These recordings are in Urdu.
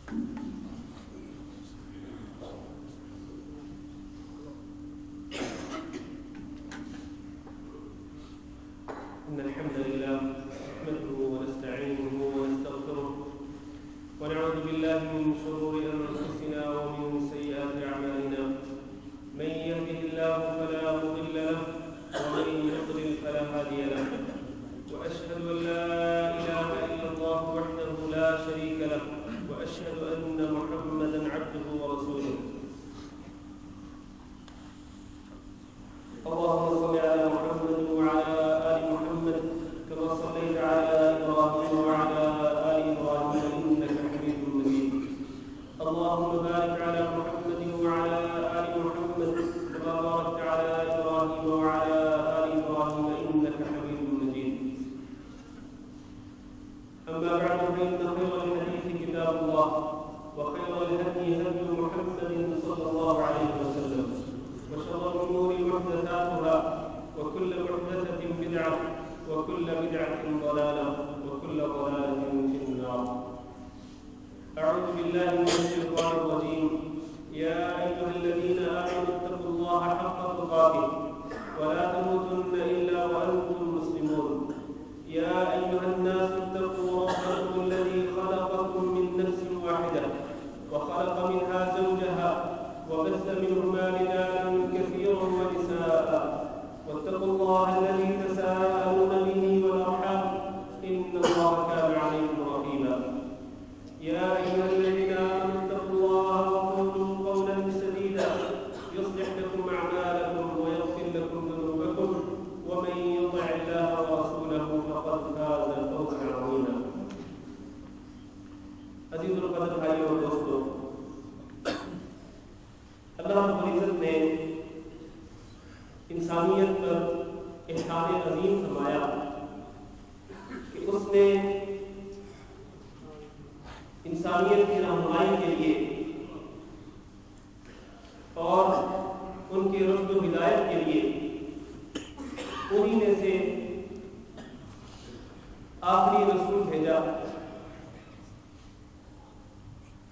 إن الحمد لله نحمده ونستعينه ونستغفره ونعوذ بالله من شرور أنفسنا ومن سيئات أعمالنا من يهده الله فلا مضل له ومن يضلل فلا هادي له وأشهد أن لا إله إلا الله وحده لا شريك له وأشهد أن محمدا عبده ورسوله اللهم صل على محمد وعلى آل محمد كما صليت على إبراهيم وعلى آل إبراهيم إنك حميد مجيد اللهم بارك على محمد وعلى آل محمد كما باركت على إبراهيم وعلى آل إبراهيم إنك حميد مجيد أما بعد فإن خير الحديث كتاب الله وخير الهدي هدي محمد صلى الله عليه وسلم وشر الأمور محدثاتها وكل محدثة بدعة وكل بدعة ضلالة وكل ضلالة في النار. أعوذ بالله من الشيطان الرجيم. يا أيها الذين آمنوا اتقوا الله حق تقاته ولا تموتن إلا وأنتم مسلمون. يا أيها الناس اتقوا ربكم الذي خلقكم من نفس واحدة وخلق منها زوجها وبث منهما رجالا كثيرا ونساء واتقوا الله الذي تساءلون به والأرحام إن الله كان عليكم رقيبا. يا أيها الذين آمنوا اتقوا الله وقولوا قولا سديدا يصلح لكم أعمالكم ويغفر لكم ذنوبكم ومن يطع الله ورسوله فقد فاز فوزا عظيما. عزیز القدر بھائیو اور دوستو، اللہ رب العزت نے انسانیت پر احسان عظیم فرمایا کہ اس نے انسانیت کی رہنمائی کے لیے اور ان کی رشد و ہدایت کے لیے انہی میں سے آخری رسول بھیجا.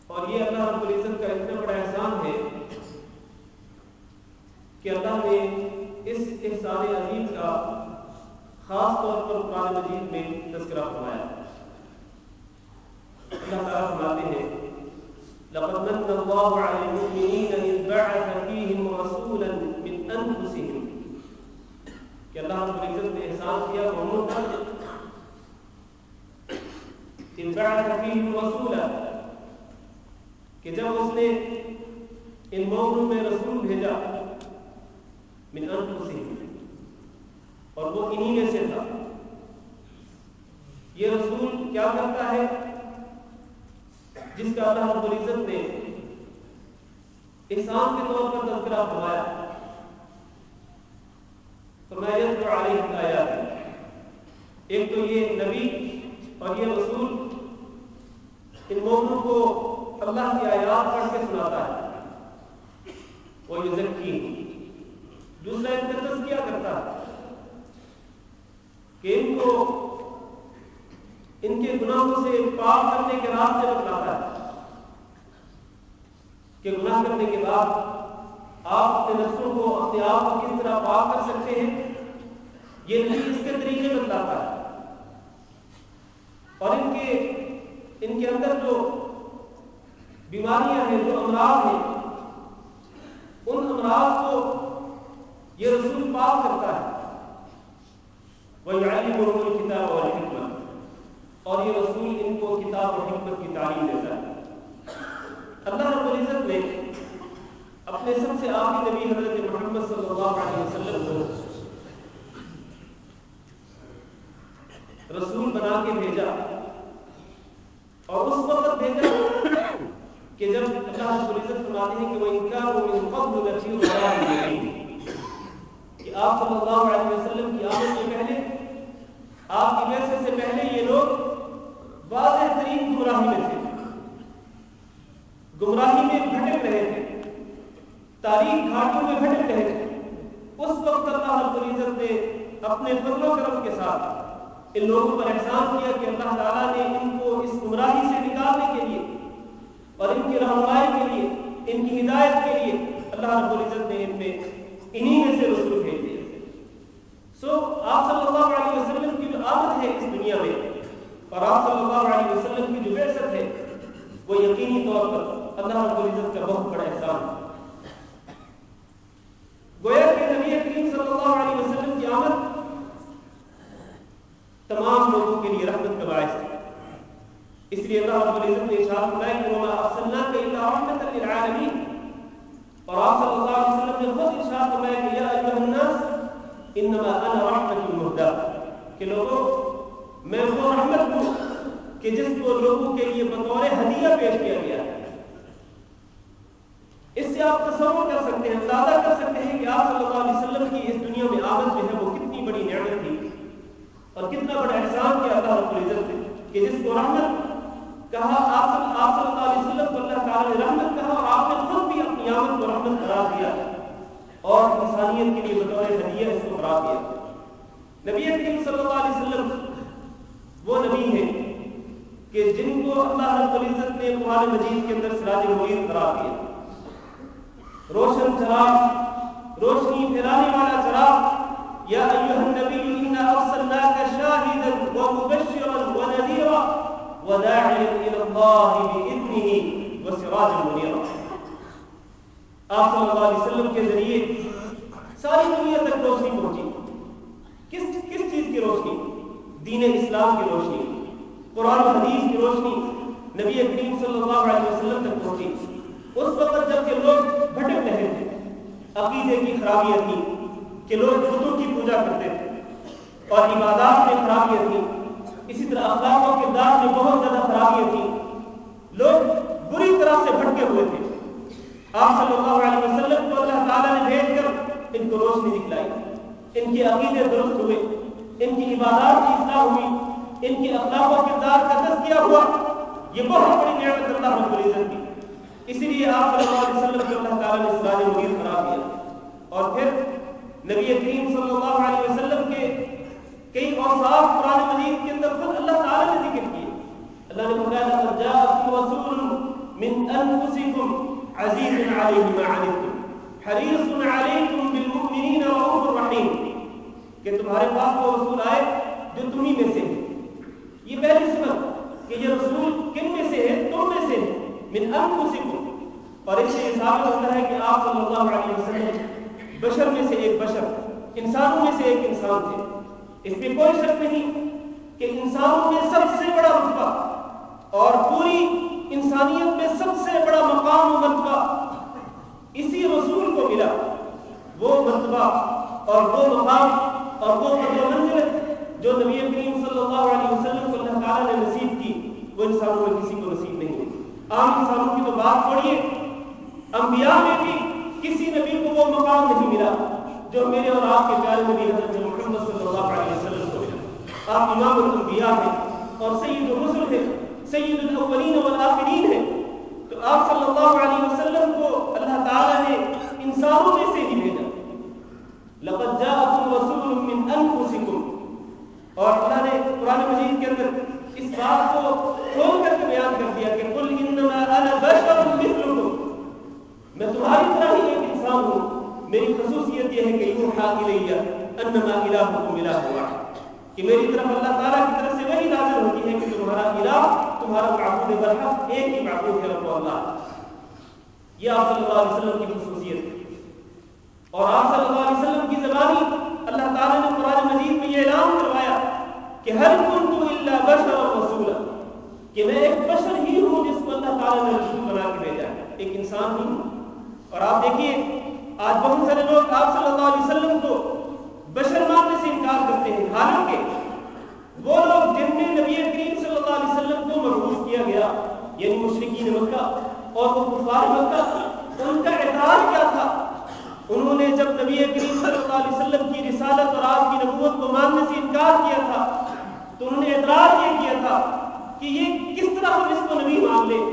اور یہ اللہ رب العزت کا اتنا بڑا احسان ہے کہ اللہ نے اس احسان عظیم کا خاص طور پر قرآن مجید میں تذکرہ فرمایا. اللہ تعالیٰ فرماتے ہیں لقد من الله على المؤمنين إذ بعث فيهم رسولا من أنفسهم کہ اللہ رب العزت نے احسان کیا مومنوں پر إذ بعث فيهم رسولا کہ جب اس نے ان مومنوں میں رسول بھیجا من انفسهم اور وہ انہی میں سے تھا. یہ رسول کیا کرتا ہے جس کا اللہ رب العزت نے احسان کے طور پر تذکرہ فرمایا. فرمایا یتلو علیہم آیات، ایک تو یہ نبی اور یہ رسول ان مومنوں کو اللہ کی آیات پڑھ کے سناتا ہے. وہ یزکیہم، دوسرا ان کا تزکیہ کرتا ہے کہ ان کو ان کے گناہوں سے پاک کرنے کے راستے بتلاتا ہے کہ گناہ کرنے کے بعد آپ اپنے نفسوں کو اپنے آپ کو کس طرح پاک کر سکتے ہیں. یہ نبی اس کے طریقے بتلاتا ہے اور ان کے اندر جو بیماریاں ہیں، جو امراض ہیں، ان امراض کو یہ رسول پاک کرتا ہے. وَيُعَلِّمُهُمُ الْكِتَابَ وَالْحِكْمَةَ، اور یہ رسول ان کو کتاب اور حکمت کی تعلیم دیتا ہے. اللہ رب العزت نے اپنے سب سے آخری نبی حضرت محمد صلی اللہ علیہ وسلم کو رسول بنا کے بھیجا، اور اس وقت بھیجا کہ جب اللہ رب العزت فرماتے ہیں کہ وَإِنْ كَانُوا مِنْ قَبْلُ لَفِي ضَلَالٍ مُبِينٍ، کہ آپ صلی اللہ علیہ وسلم کی آمد سے پہلے، آپ کی بعثت سے پہلے یہ لوگ واضح ترین گمراہی میں تھے، گمراہی میں بھٹک رہے تھے، تاریخ گھاٹوں میں بھٹک رہے تھے. اس وقت اللہ رب العزت نے اپنے فضل و کرم کے ساتھ ان لوگوں پر احسان کیا کہ اللہ تعالیٰ نے ان کو اس گمراہی سے نکالنے کے لیے اور ان کی رہنمائی کے لیے، ان کی ہدایت کے لیے اللہ رب العزت نے ان میں انہی میں سے رسول بھیج دیے۔ آپ صلی اللہ علیہ وسلم کی جو آمد ہے اس دنیا میں اور آپ صلی اللہ علیہ وسلم کی جو بعثت ہے وہ یقینی طور پر اللہ رب العزت کا بہت بڑا احسان ہے۔ گویا کہ نبی کریم صلی اللہ علیہ وسلم کی آمد تمام لوگوں کے لیے رحمت کا باعث ہے، اس لیے اللہ رب العزت نے ارشاد فرمایا کہ وما ارسلناک الا رحمۃ للعالمین، اور آپ صلی اللہ علیہ وسلم نے خود ارشاد فرمایا کہ یا ایھا الناس انما انا رحمۃ مہدیٰ، کہ لوگوں میں وہ رحمت ہوں کہ جس کو لوگوں کے لیے بطور ہدیہ پیش کیا گیا ہے۔ اس سے آپ تصور کر سکتے ہیں، اندازہ کر سکتے ہیں کہ آپ صلی اللہ علیہ وسلم کی اس دنیا میں آمد جو ہے وہ کتنی بڑی نعمت تھی اور کتنا بڑا احسان کیا اللہ رب العزت نے کہ جس کو رحمت کہا، آپ صلی اللہ علیہ وسلم کو اللہ تعالیٰ نے رحمت کہا اور آپ نے خود بھی اپنی آمد کو رحمت قرار دیا اور انسانیت کے لیے بطور ہدیہ اس کو قرار دیا۔ نبی کریم صلی اللہ علیہ وسلم وہ نبی ہیں کہ جن کو اللہ رب العزت نے قرآن مجید کے اندر سراج منیر قرار دیا، روشن چراغ، روشنی پھیلانے والا چراغ۔ یا ایھا النبی انا ارسلناک شاہدا ومبشرا ونذیرا وداعیا الی اللہ باذنہ وسراجا منیرا۔ آپ صلی اللہ علیہ وسلم کے ذریعے ساری دنیا تک روشنی پہنچی۔ کس چیز کی روشنی؟ دین اسلام کی روشنی، قرآن و حدیث کی روشنی نبی کریم صلی اللہ علیہ وسلم تک پہنچی۔ اس وقت جب کہ لوگ بھٹک رہے تھے، عقیدے کی خرابیاں تھیں کہ لوگ بتوں کی پوجا کرتے تھے اور عبادات میں خرابیاں تھیں، اسی طرح اخلاق و کردار میں بہت زیادہ خرابیاں تھیں، لوگ بری طرح سے بھٹکے ہوئے تھے۔ آپ صلی اللہ علیہ وسلم کو اللہ تعالیٰ نے بھیج کر ان کو روشنی دکھلائی، ان کے عقیدے درست ہوئے، ان کی عبادات کی اصلاح ہوئی، ان کے اخلاق و کردار کا تزکیہ ہوا۔ یہ بہت بڑی نعمت اللہ رب العزت کی، اسی لیے آپ صلی اللہ علیہ وسلم کو اللہ تعالیٰ نے سراج منیر قرار دیا۔ اور پھر نبی کریم صلی اللہ علیہ وسلم کے کئی اوصاف قرآن مجید کے اندر خود اللہ تعالیٰ نے ذکر کیے۔ اللہ نے فرمایا لقد جاءکم رسول من انفسکم عزیز علیہ ما عنتم حریص علیکم بالمؤمنین رؤوف رحیم، کہ تمہارے پاس وہ رسول آئے جو تمہیں میں سے ہے۔ یہ پہلی صفت کہ یہ رسول کن میں سے ہے؟ تم میں سے ہے، من انفسکم۔ اور اس سے ثابت ہوتا ہے کہ آپ صلی اللہ علیہ وسلم بشر میں سے ایک بشر، انسانوں میں سے ایک انسان تھے۔ اس میں کوئی شک نہیں کہ انسانوں میں سب سے بڑا رتبہ اور پوری انسانیت میں سب سے بڑا مقام و مرتبہ اسی رسول کو ملا۔ وہ مرتبہ اور وہ مقام اور وہ قدر و منزلت جو نبی کریم صلی اللہ علیہ وسلم کو اللہ تعالیٰ نے نصیب کی، وہ انسانوں میں کسی کو نصیب نہیں ہوئی۔ عام انسانوں کی تو بات چھوڑیے، انبیاء میں بھی کسی نبی کو وہ مقام نہیں ملا جو میرے اور آپ کے پیارے نبی حضرت محمد صلی اللہ علیہ وسلم کو ملا۔ آپ امام الانبیاء ہیں اور سید الرسل ہیں، سید الاولین والآخرین ہیں، تو آپ صلی اللہ علیہ وسلم کو اللہ تعالیٰ نے انسانوں میں سے ہی بھیجا۔ لقد جاءکم رسول من انفسکم، اور اللہ نے قرآن مجید کے اندر اس بات کو کھول کر کے بیان کر دیا کہ قل انما انا بشر مثلکم، میں تمہاری طرح ہی ایک انسان ہوں، میری خصوصیت یہ ہے کہ یوحی الی انما الہکم الہ واحد، کہ میری طرف اللہ تعالیٰ کی طرف سے وہی نازل ہوتی ہے کہ تمہارا الہ، تمہارا معبود برحق ایک ہی معبود ہے، رب اللہ۔ یہ آپ صلی اللہ علیہ وسلم کی خصوصیت ہے۔ اور آپ صلی اللہ علیہ وسلم کی زبانی اللہ تعالیٰ نے قرآن مجید میں یہ اعلان کروایا کہ ہل کنت الا بشرا رسولا، کہ میں ایک بشر ہی ہوں جس کو اللہ تعالیٰ نے رسول بنا کے بھیجا ہے، ایک انسان ہی ہوں۔ اور آپ دیکھیے آج بہت سارے لوگ آپ صلی اللہ علیہ وسلم کو بشر ماننے سے انکار کرتے ہیں، حالانکہ وہ لوگ جن میں نبی کریم صلی اللہ علیہ وسلم کو مبعوث کیا گیا، یعنی مشرکین مکہ اور وہ کفار مکہ، ان کا اعتراض کیا تھا؟ انہوں نے جب نبی کریم صلی اللہ علیہ وسلم کی رسالت اور آپ کی نبوت کو ماننے سے انکار کیا تھا تو انہوں نے اعتراض یہ کیا تھا کہ یہ کس طرح ہم اس کو نبی مان لیں،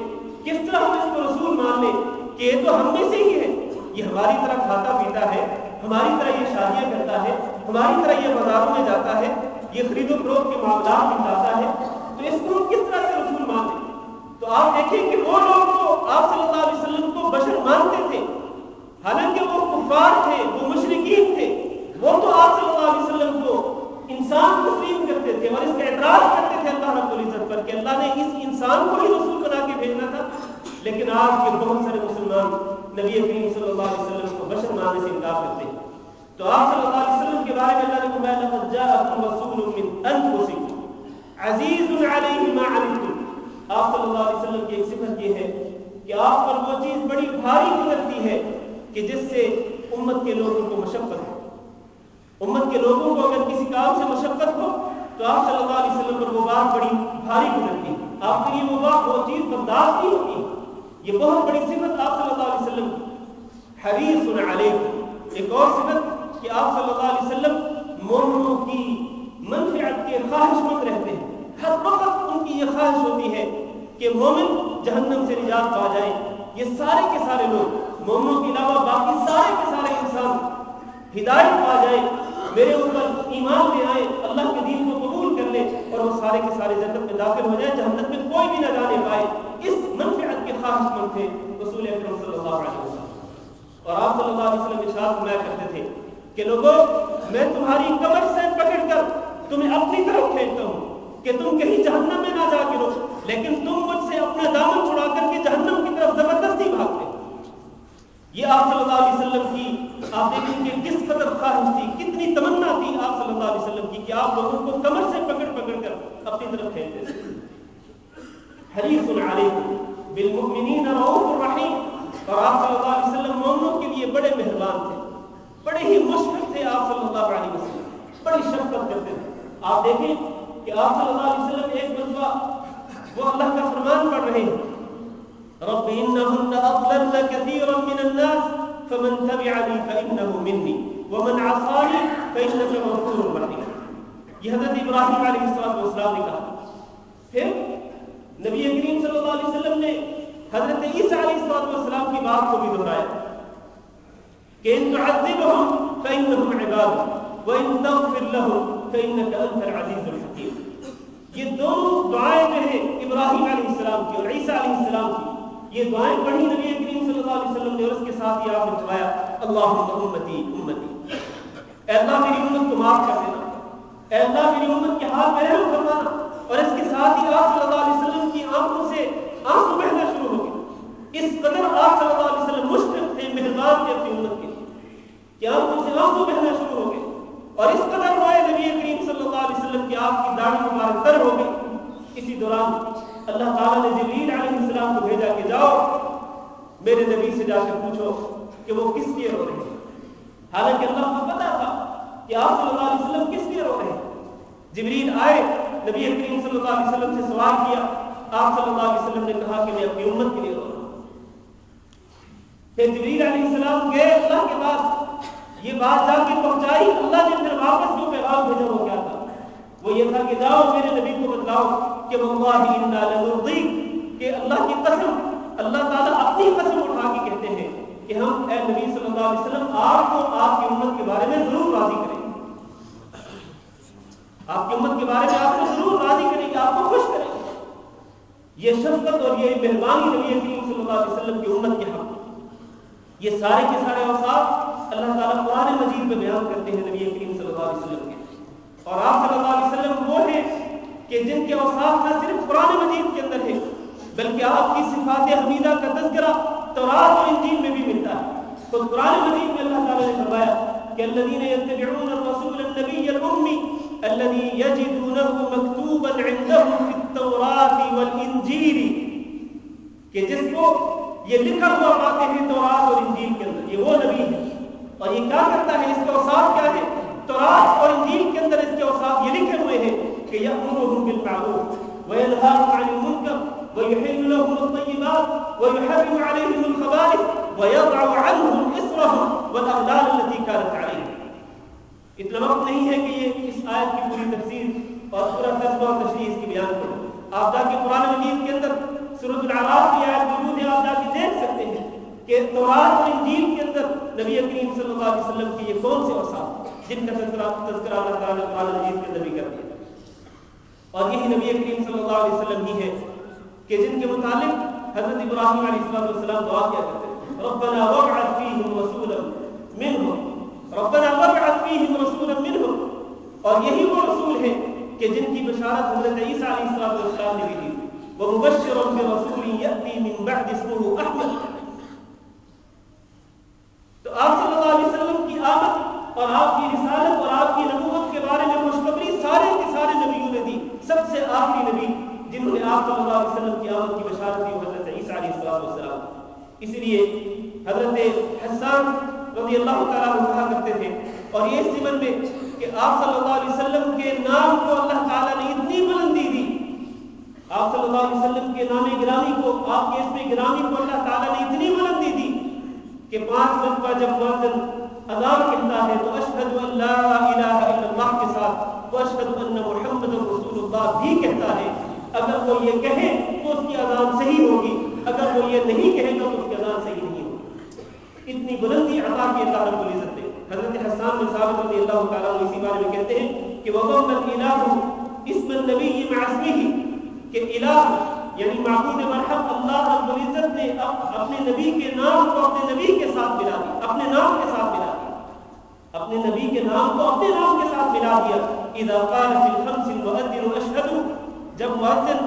کس طرح ہم اس کو رسول مان لیں کہ یہ تو ہم میں سے ہی ہے، یہ ہماری طرح کھاتا پیتا ہے، ہماری طرح یہ شادیاں کرتا ہے، ہماری طرح یہ بازاروں میں جاتا ہے، یہ خرید و فروخت کے معاملات میں جاتا ہے، تو اس کو ہم کس طرح سے رسول مان لیں؟ تو آپ دیکھیں کہ وہ لوگ تو آپ صلی اللہ علیہ وسلم کو بشر مانتے تھے، حالانکہ وہ کفار تھے، وہ مشرکین تھے، وہ تو آپ صلی اللہ علیہ وسلم کو انسان تسلیم کرتے تھے اور اس کا اعتراض کرتے تھے اللہ رب العزت پر کہ اللہ نے اس انسان کو ہی رسول بنا کے بھیجنا تھا. لیکن آج کے بہت سارے مسلمان نبی کریم صلی اللہ علیہ وسلم کو بشر ماننے سے انکار کرتے ہیں. تو آپ صلی اللہ علیہ وسلم کے بارے میں اللہ نے فرمایا لقد جاءکم رسول من انفسکم عزیز علیہ ما عنتم. آپ صلی اللہ علیہ وسلم کی ایک صفت یہ ہے کہ آپ پر وہ چیز بڑی بھاری گزرتی ہے کہ جس سے امت کے لوگوں کو مشقت ہو. امت کے لوگوں کو اگر کسی کام سے مشقت ہو تو آپ صلی اللہ علیہ وسلم پر وہ بات بڑی بھاری گزرتی ہے، آپ کے لیے وہ چیز برداشت نہیں ہوتی. یہ بہت بڑی صفت آپ صلی اللہ علیہ وسلم کی. حریص علیکم، ایک اور صفت کہ آپ صلی اللہ علیہ وسلم مومنوں کی منفعت کے خواہش مند رہتے ہیں. ہر وقت ان کی یہ خواہش ہوتی ہے کہ مومن جہنم سے نجات پا جائیں. یہ سارے کے سارے لوگ، مومنوں کے علاوہ باقی سارے کے سارے انسان ہدایت پا جائیں، میرے اوپر ایمان لے آئے، اللہ کے دین کو قبول کر لیں اور وہ سارے کے سارے جنت میں داخل ہو جائیں، جہنت میں کوئی بھی نہ جانے پائے. اس منفعت کے خواہش مند تھے رسول اکرم صلی اللہ علیہ وسلم. اور آپ صلی اللہ علیہ وسلم ارشاد فرمایا کرتے تھے کہ لوگوں، میں تمہاری کمر سے پکڑ کر تمہیں اپنی طرف کھینچتا ہوں کہ تم کہیں جہنم میں نہ جا گرو، لیکن تم مجھ سے اپنا دامن چھڑا کر کے جہنم کی طرف زبردستی بھاگتے. یہ آپ صلی اللہ علیہ وسلم کی آپ دیکھیں کہ کس قدر خواہش تھی، کتنی تمنا تھی آپ صلی اللہ علیہ وسلم کی کہ آپ لوگوں کو کمر سے پکڑ پکڑ کر اپنی طرف کھینچتے تھے. حریص علیکم بالمؤمنین رؤوف رحیم. اور آپ صلی اللہ علیہ وسلم مومنوں کے لیے بڑے مہربان تھے، بڑے ہی مشفق تھے آپ صلی اللہ علیہ وسلم، بڑی شفقت کرتے تھے. آپ دیکھیں کہ آپ صلی اللہ علیہ وسلم ایک مرتبہ وہ اللہ کا فرمان پڑھ رہے ہیں، رب انہن اضللن کثیرا من الناس فمن تبعنی فانہ منی ومن عصانی فانک غفور رحیم. یہ حضرت ابراہیم علیہ السلام نے کہا. پھر نبی کریم صلی اللہ علیہ وسلم نے حضرت عیسیٰ علیہ السلام کی بات کو بھی دہرایا کہ ان تعذبهم فانهم عبادک وان تغفر لهم فانک انت العزیز الحکیم. یہ دونوں دعائیں جو ہیں ابراہیم علیہ السلام کی اور عیسیٰ علیہ السلام کی، یہ دعائیں پڑھی نبی کریم صلی اللہ علیہ وسلم نے اور اس کے ساتھ ہی آپ نے فرمایا اللہم امتی امتی، اے اللہ میری امت کو معاف کر دینا، اے اللہ میری امت کے حال میں رحم فرمانا. اور اس کے ساتھ ہی آپ صلی اللہ علیہ وسلم کی آنکھوں سے آنسو بہنا شروع ہو گئے. اس قدر آپ صلی اللہ علیہ وسلم مشفق تھے، مہربان تھے اپنی امت کے کہ آنکھوں سے آنسو بہنا شروع ہو گئے. اور اس قدر روئے نبی کریم صلی اللہ علیہ وسلم کی آپ کی داڑھی مبارک تر ہو گئی. اسی دوران اللہ تعالیٰ نے جبریل علیہ السلام کو بھیجا کہ جاؤ میرے نبی سے جا کر پوچھو کہ وہ کس لیے رو رہے ہیں. حالانکہ اللہ کو پتا تھا کہ آپ صلی اللہ علیہ وسلم کس لیے رو رہے ہیں. جبریل آئے، نبی کریم صلی اللہ علیہ وسلم سے سوال کیا. آپ صلی اللہ علیہ وسلم نے کہا کہ میں اپنی امت کے لیے رو رہا ہوں. پھر جبریل علیہ السلام گئے اللہ کے پاس، یہ بات جا کے پہنچائی. اللہ نے پھر واپس جو پیغام بھیجا وہ کیا تھا؟ وہ یہ تھا کہ جاؤ میرے نبی کو بتلاؤ کہ واللہ انا لنرضیک، کہ اللہ کی قسم، اللہ تعالیٰ اپنی قسم اٹھا کے کہتے ہیں کہ ہم اے نبی صلی اللہ علیہ وسلم آپ کو آپ کی امت کے بارے میں ضرور راضی کریں گے. آپ کی امت کے بارے میں آپ کو ضرور راضی کریں گے، آپ کو خوش کریں گے. یہ شفقت اور یہ مہربانی نبی کریم صلی اللہ علیہ وسلم کی امت کے حق. یہ سارے کے سارے اوصاف اللہ تعالیٰ قرآن مجید میں بیان کرتے ہیں نبی کریم صلی اللہ علیہ وسلم کے. اور آپ صلی اللہ علیہ وسلم وہ ہیں کہ جن کے اوصاف نہ صرف قرآن مجید کے اندر ہے بلکہ آپ کی صفات حمیدہ کا تذکرہ تورات اور انجیل میں بھی ملتا ہے. تو قرآن مجید میں اللہ تعالیٰ نے فرمایا کہ الذین یتبعون الرسول النبی الامی الذی یجدونہ مکتوبا عندهم فی التوراۃ والانجیل، کہ جس کو یہ لکھا ہوا پاتے ہیں تورات اور انجیل کے اندر، یہ وہ نبی ہے. اور یہ کیا کرتا ہے، اس کے اوصاف کیا ہے؟ تورات اور انجیل کے اندر اس کے اوصاف یہ لکھے ہوئے ہیں کہ یأمرهم بالمعروف وینہاهم عن المنکر ويحل لهم الطيبات ويحرم عليهم الخبائث ويضع عنهم إصرهم والأغلال التي كانت عليهم. اتنا وقت نہیں ہے کہ یہ اس آیت کی پوری تفسیر اور پورا ترجمہ اور تشریح اس کی بیان کروں. آپ جا کے قرآن مجید کے اندر سورۃ الاعراف کی آیت موجود ہے، آپ جا کے دیکھ سکتے ہیں کہ تورات اور انجیل کے اندر نبی کریم صلی اللہ علیہ وسلم کے یہ کون سے اوصاف جن کا تذکرہ اللہ تعالیٰ نے قرآن مجید کے اندر بھی کر دیا. اور یہی نبی کریم صلی اللہ علیہ وسلم ہی ہے کہ جن کے متعلق حضرت ابراہیم علیہ السلام دعا کیا کرتے ہیں، ربنا وابعث فیہم رسولا منہم، ربنا وابعث فیہم رسولا منہم، اور یہی وہ رسول ہیں کہ جن کی بشارت حضرت عیسیٰ علیہ السلام نے بھی دی، ومبشرا برسول یأتی من بعد اسمہ احمد۔ تو آپ صلی اللہ علیہ وسلم کی آمد اور آپ کی رسالت اور آپ کی نبوت کے بارے میں خوشخبری سارے کے سارے نبیوں نے دی۔ سب سے آخری نبی جنہوں نے آپ صلی اللہ علیہ وسلم کی آمد کی بشارت دی حضرت عیسیٰ علیہ السلام۔ اس لیے حضرت حسان رضی اللہ تعالیٰ عنہ کہا کرتے تھے، اور یہ اس ضمن میں کہ آپ صلی اللہ علیہ وسلم کے نام کو اللہ تعالیٰ نے اتنی بلندی دی، آپ صلی اللہ علیہ وسلم کے نام گرامی کو، آپ کے اسم گرامی کو اللہ تعالیٰ نے اتنی بلندی دی کہ 5 مرتبہ جب مؤذن اذان کہتا ہے تو اشہد ان لا الہ الا اللہ کے ساتھ واشہد ان محمد رسول اللہ بھی کہتا ہے۔ اگر وہ یہ کہے تو اس کی اذان صحیح ہوگی، اگر وہ یہ نہیں کہے گا تو اس کی اذان صحیح نہیں ہوگی۔ اتنی بلندی عطا کی اللہ رب العزت نے۔ حضرت حسان بن ثابت رضی اللہ تعالیٰ عنہ اسی بارے میں کہتے ہیں کہ وَضَمَّ الْإِلَٰهُ اسم النبی مع اسمہ، کہ الہ یعنی معبود مرحب اللہ رب العزت نے اپنے نبی کے نام کو اپنے نبی کے ساتھ ملا دیا، اپنے نام کے ساتھ ملا دیا، اپنے نبی کے نام کو اپنے نام کے ساتھ ملا دیا۔ اذا قال في الخمس المؤذن اشهد، جب مؤذن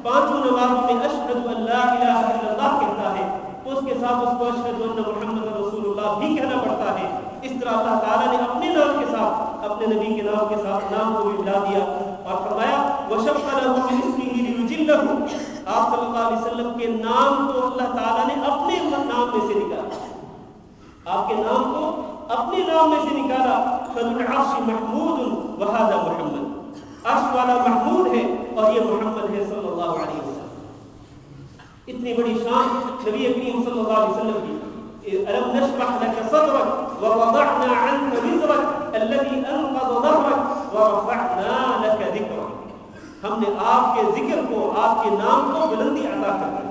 5 نمازوں میں اشہد ان لا الہ الا اللہ کہتا ہے تو اس کے ساتھ اس کو اشہد ان محمد رسول اللہ بھی کہنا پڑتا ہے۔ اس طرح اللہ تعالیٰ نے اپنے نام کے ساتھ اپنے نبی کے نام کے ساتھ نام کو بھی ملا دیا اور فرمایا وَشَقَّ لَهُ مِنْ اسْمِهِ لِيُجِلَّهُ، آپ صلی اللہ علیہ وسلم کے نام کو اللہ تعالیٰ نے اپنے نام میں سے نکالا، آپ کے نام کو اپنے نام میں سے نکالا۔ فَذُو الْعَرْشِ مَحْمُودٌ وَهَذَا مُحَمَّدٌ، عرش والا محمود ہے اور یہ محمد ہے صلی اللہ علیہ وسلم۔ اتنی بڑی شان نبی کریم صلی اللہ علیہ وسلم کی۔ أَلَمْ نَشْرَحْ لَكَ صَدْرَكَ وَوَضَعْنَا عَنْكَ وِزْرَكَ الَّذِي أَنقَضَ ظَهْرَكَ وَرَفَعْنَا لَكَ ذِكْرَكَ، ہم نے آپ کے ذکر کو، آپ کے نام کو بلندی عطا کر دی۔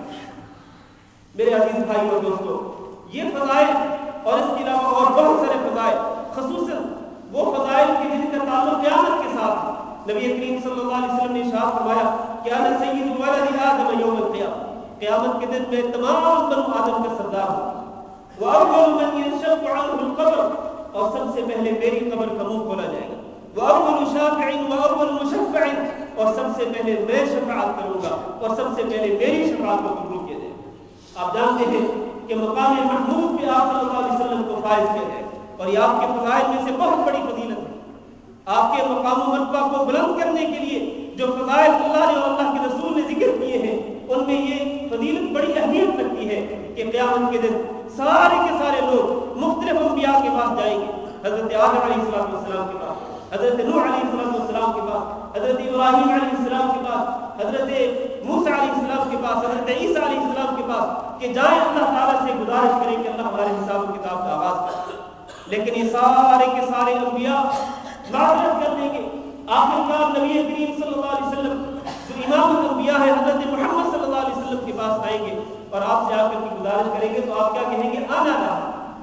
میرے عزیز بھائی اور دوستو، یہ فضائل اور اس کے علاوہ اور بہت سارے فضائل، خصوصاً وہ فضائل کے جن کا تعلق قیامت کے ساتھ، نبی کریم صلی اللہ علیہ وسلم نے ارشاد فرمایا کہ انا سید ولد آدم یوم القیامہ، قیامت کے دن میں تمام بنو آدم کا سردار ہوں۔ وَأَوَّلُ مَنْ يَنشَقُّ عَنْهُ الْقَبْرُ، اور سب سے پہلے میری قبر کا منہ کھولا جائے گا۔ وَأَوَّلُ شَافِعٍ وَأَوَّلُ مُشَفَّعٍ، اور سب سے پہلے میں شفاعت کروں گا اور سب سے پہلے میری شفاعت کو قبول کیا جائے گا۔ آپ جانتے ہیں کہ مقام محمود پہ آپ صلی اللہ علیہ وسلم کو فائز کیا جائے، اور یہ آپ کے فضائل میں سے بہت بڑی فضیلت ہے۔ آپ کے مقام و مرتبہ کو بلند کرنے کے لیے جو فضائل اللہ نے اور اللہ کے رسول نے ذکر کیے ہیں، ان میں یہ فضیلت بڑی اہمیت رکھتی ہے کہ قیامت کے دن سارے کے سارے لوگ مختلف انبیاء کے پاس جائیں گے، حضرت آدم علیہ السلام کے پاس، حضرت نوح علیہ السلام کے پاس، حضرت ابراہیم علیہ السلام کے پاس، حضرت موسیٰ علیہ السلام کے پاس، حضرت عیسیٰ علیہ السلام کے پاس، کہ جائیں اللہ تعالیٰ سے گزارش کریں کہ اللہ ہمارے حساب و کتاب کا آغاز کرے۔ لیکن یہ سارے کے سارے انبیاء معذرت کر دیں گے۔ آخرکار نبی کریم صلی اللہ علیہ وسلم جو امام الانبیاء ہے حضرت محمد صلی اللہ علیہ وسلم کے پاس آئیں گے اور آپ سے آ کر کی گزارش کریں گے تو آپ کیا کہیں گے؟ آنا رہا،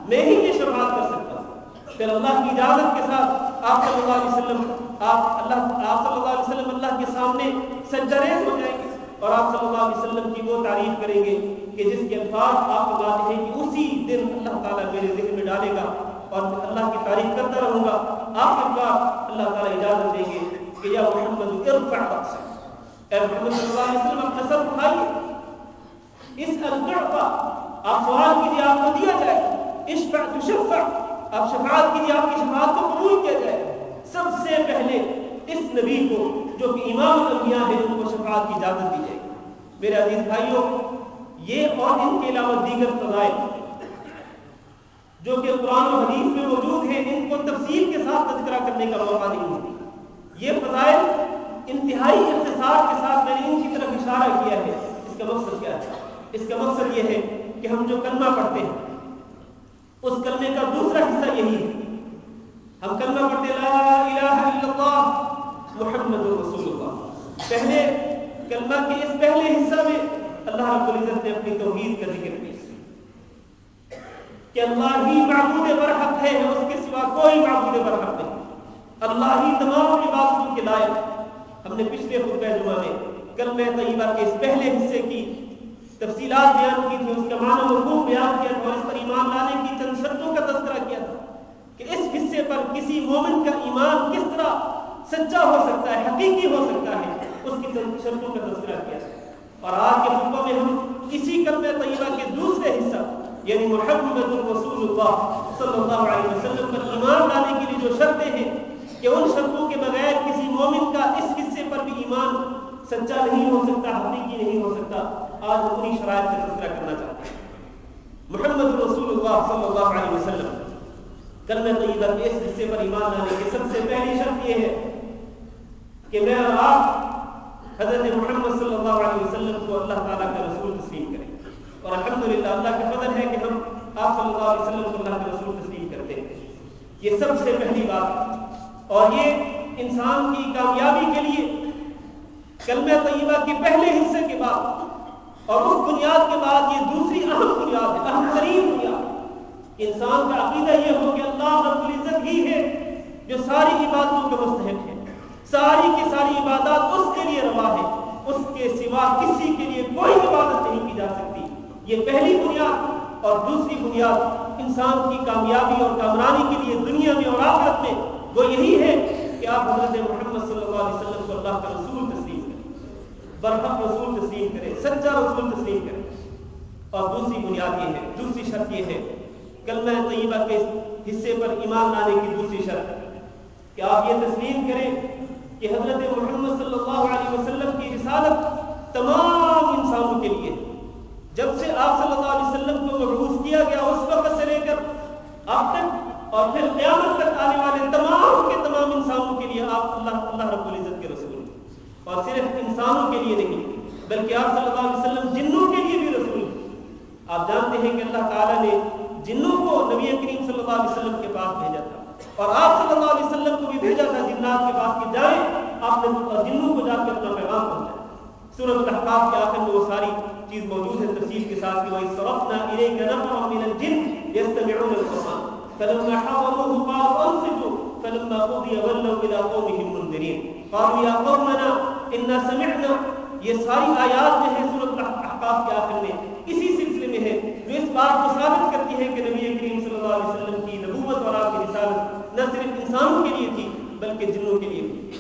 میں ہی یہ شفاعت کر سکتا ہوں۔ پھر اللہ کی اجازت کے ساتھ آپ صلی اللہ علیہ وسلم آپ صلی اللہ علیہ وسلم اللہ کے سامنے سجدہ ریز ہو جائیں گے اور آپ صلی اللہ علیہ وسلم کی وہ تعریف کریں گے کہ جس کے الفاظ آپ کو بتاتے ہیں کہ اسی دن اللہ تعالیٰ میرے ذہن میں ڈالے گا اور اللہ کی تعریف کرتا رہوں گا۔ آخرکار اللہ تعالیٰ اجازت دیں گے کہ یا محمد ارفع رأسک، اے محمد صلی اللہ علیہ وسلم اپنا سر اٹھائیے، اس الجعفہ آپ سوال کیجیے آپ کو دیا جائے، اشفع تشفع آپ شفاعت کیجیے آپ کی شفاعت کو قبول کیا جائے۔ سب سے پہلے اس نبی کو جو کہ امام الانبیاء ہے ان کو شفاعت کی اجازت دی جائے گی۔ میرے عزیز بھائیوں، یہ اور ان کے علاوہ دیگر فضائل جو کہ قرآن و حدیث میں موجود ہیں، ان کو تفصیل کے ساتھ تذکرہ کرنے کا موقع نہیں ہوتا۔ یہ فضائل انتہائی اختصار کے ساتھ میں نے ان کی طرف اشارہ کیا ہے۔ اس کا مقصد کیا ہے؟ اس کا مقصد یہ ہے کہ ہم جو کلمہ پڑھتے ہیں اس کلمے کا دوسرا حصہ یہی ہے، ہم کلمہ پڑھتے لا الہ الا اللہ محمد رسول اللہ، پہلے کلمہ کے اس پہلے حصہ میں اللہ رب العزت نے اپنی توحید کا ذکر کیا کہ اللہ ہی معبود برحق ہے، اس کے سوا کوئی معبود برحق نہیں، اللہ ہی تمام عبادتوں کے لائق۔ ہم نے پچھلے خطبہ جمعہ میں کلمہ طیبہ کے اس پہلے حصے کی تفصیلات بیان کی تھی، اس کا معنی مفہوم بیان کیا تھا، اور اس پر ایمان لانے کی چند شرطوں کا تذکرہ کیا تھا کہ اس حصے پر کسی مومن کا ایمان کس طرح سچا ہو سکتا ہے، حقیقی ہو سکتا ہے، اس کی چند شرطوں کا تذکرہ کیا تھا۔ اور آج کے خطبہ میں ہم اسی کلمہ طیبہ کے دوسرے حصہ یعنی محمد رسول اللہ صلی اللہ علیہ وسلم پر ایمان لانے کے لیے جو شرطیں ہیں کہ ان شرطوں کے بغیر کسی مومن کا اس حصے پر بھی ایمان سچا نہیں ہو سکتا، حقیقی نہیں ہو سکتا، آج انہی شرائط کا تذکرہ کرنا چاہتے ہیں۔ محمد رسول اللہ صلی اللہ علیہ وسلم کلمہ طیبہ کے اس حصے پر ایمان لانے کی سب سے پہلی شرط یہ ہے کہ میں اور آپ حضرت محمد صلی اللہ علیہ وسلم کو اللہ تعالیٰ کا رسول تسلیم کریں، اور الحمدللہ اللہ کا فضل ہے کہ ہم آپ صلی اللہ علیہ وسلم کو اللہ کا رسول تسلیم کرتے ہیں۔ یہ سب سے پہلی بات ہے، اور یہ انسان کی کامیابی کے لیے کلمہ طیبہ کے پہلے حصے کے بعد اور اس بنیاد کے بعد یہ دوسری اہم بنیاد ہے، اہم ترین بنیاد۔ انسان کا عقیدہ یہ ہو کہ اللہ رب العزت ہی ہے جو ساری عبادتوں کا مستحق ہے، ساری کی ساری عبادات اس کے لیے روا ہے، اس کے سوا کسی کے لیے کوئی عبادت نہیں کی جا سکتی۔ یہ پہلی بنیاد، اور دوسری بنیاد انسان کی کامیابی اور کامرانی کے لیے دنیا میں اور آخرت میں وہ یہی ہے کہ آپ حضرت محمد صلی اللہ علیہ وسلم کو اللہ کا رسول تسلیم کریں، برحق رسول تسلیم کریں، سچا رسول تسلیم کریں۔ اور دوسری بنیاد یہ ہے، دوسری شرط یہ ہے کلمہ طیبہ کے حصے پر ایمان لانے کی دوسری شرط کہ آپ یہ تسلیم کریں کہ حضرت محمد صلی اللہ علیہ وسلم کی رسالت تمام انسانوں کے لیے، جب سے آپ صلی اللہ علیہ وسلم کو مبعوث کیا گیا اس وقت سے لے کر اب تک اور پھر قیامت تک آنے والے تمام کے تمام انسانوں کے لیے آپ اللہ رب العزت کے رسول ہیں، اور صرف انسانوں کے لیے نہیں بلکہ آپ صلی اللہ علیہ وسلم جنوں کے لیے بھی رسول ہیں۔ آپ جانتے ہیں کہ اللہ تعالیٰ نے جنوں کو نبی کریم صلی اللہ علیہ وسلم کے پاس بھیجا تھا، اور آپ صلی اللہ علیہ وسلم کو بھی بھیجا تھا جنات کے پاس کہ جائیں آپ نے جنوں کو جا کے اپنا پیغام پہنچائیں۔ سورۃ الاحقاف کے آخر میں وہ ساری چیز موجود ہے تفصیل کے ساتھ کہ وَإِذْ صَرَفْنَا إِلَيْكَ نَفَرًا مِنَ الْجِنِّ يَسْتَمِعُونَ الْقُرْآنَ فَلَمَّا حَضَرُوهُ قَالُوا أَنصِتُوا فَلَمَّا قُضِيَ وَلَّوْا إِلَىٰ قَوْمِهِمْ مُنذِرِينَ قَالُوا يَا قَوْمَنَا إِنَّا سَمِعْنَا۔ یہ ساری آیات جو ہیں سورۃ الاحقاف کے آخر میں اسی سلسلے میں ہے جو اس بات کو ثابت کرتی ہے کہ نبی کریم صلی اللہ علیہ وسلم کی نبوت اور آپ کی رسالت نہ صرف انسانوں کے لیے تھی بلکہ جنوں کے لیے بھی۔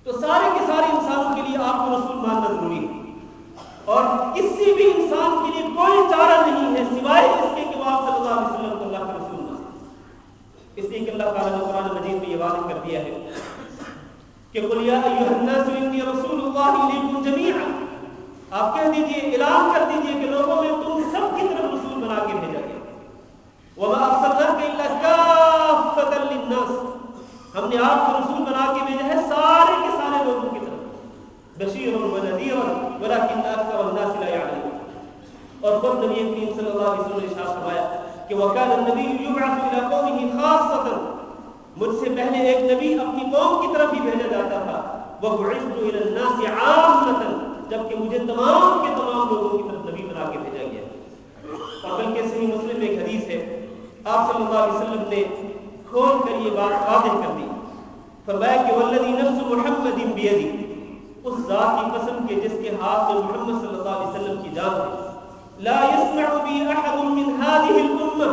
تو سارے کے سارے انسانوں کے لیے آپ کو رسول ماننا ضروری ہے، اور کسی بھی انسان کے لیے کوئی چارہ نہیں ہے سوائے اس کے کہ وہ آپ صلی اللہ علیہ وسلم کو اللہ کا رسول مانے۔ اس لیے کہ اللہ تعالیٰ نے قرآن مجید میں یہ واضح کر دیا ہے کہ قُلْ یَا أَیُّہَا النَّاسُ إِنِّی رَسُولُ اللَّهِ إِلَیکُم جَمِیعًا، آپ کہہ دیجئے، اعلان کر دیجئے کہ لوگوں میں تم سب کی طرف رسول بنا کے بھیجا گیا۔ وَمَا أَرْسَلْنَاكَ إِلَّا كَافَّةً لِلنَّاسِ، ہم نے آپ کو رسول بنا کے بھیجا ہے سارے کے سارے لوگوں کی طرف، بشیرا ونذیرا ولکن اکثر الناس لا یعلمون۔ اور خود نبی کریم صلی اللہ علیہ وسلم نے ارشاد فرمایا کہ وکان النبی یبعث الی قومه خاصۃ، مجھ سے پہلے ایک نبی اپنی قوم کی طرف ہی بھیجا جاتا تھا، وبعثت الی الناس عامۃ، جبکہ مجھے تمام کے تمام لوگوں کی طرف نبی بنا کے بھیجا گیا۔ اور بلکہ صحیح مسلم میں ایک حدیث ہے، آپ صلی اللہ علیہ وسلم نے کھول کر یہ بات واضح کر دی، فرمایا کہ والذی نفس محمد بیدی، اس ذات کی قسم کے جس کے ہاتھ میں محمد صلی اللہ علیہ وسلم کی جان ہے، لا يسمع بی احد من هذه الامہ،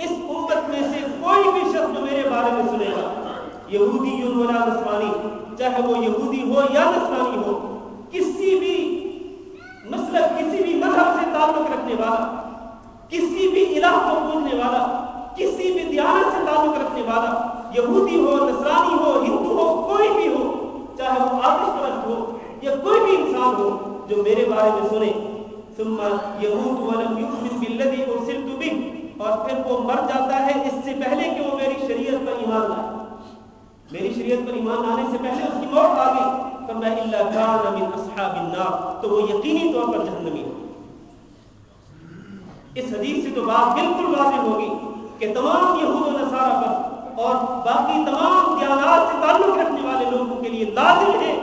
اس امت میں سے کوئی بھی شخص جو میرے بارے میں سنے گا، یہودی ولا نصرانی، چاہے وہ یہودی ہو یا نصرانی ہو، کسی بھی مسلک کسی بھی مذہب سے تعلق رکھنے والا، کسی بھی الہ کو پوجنے والا، کسی بھی دیانت سے تعلق رکھنے والا، یہودی ہو، نصرانی ہو، ہندو ہو، کوئی بھی ہو، چاہے وہ آتش پرست ہو یا کوئی بھی انسان ہو، جو میرے بارے میں سنے ثم یموت ولم یؤمن بالذی ارسلت بہ، اور پھر وہ مر جاتا ہے اس سے پہلے کہ وہ میری شریعت پر ایمان لائے، میری شریعت پر ایمان لانے سے پہلے اس کی موت آ گئی، فرمایا الا کان من اصحاب النار، تو وہ یقینی طور پر جہنمی ہو۔ اس حدیث سے تو بات بالکل واضح ہوگی کہ تمام یہود و نصارہ پر اور باقی تمام دیانات سے تعلق رکھنے والے لوگوں کے لیے لازم ہے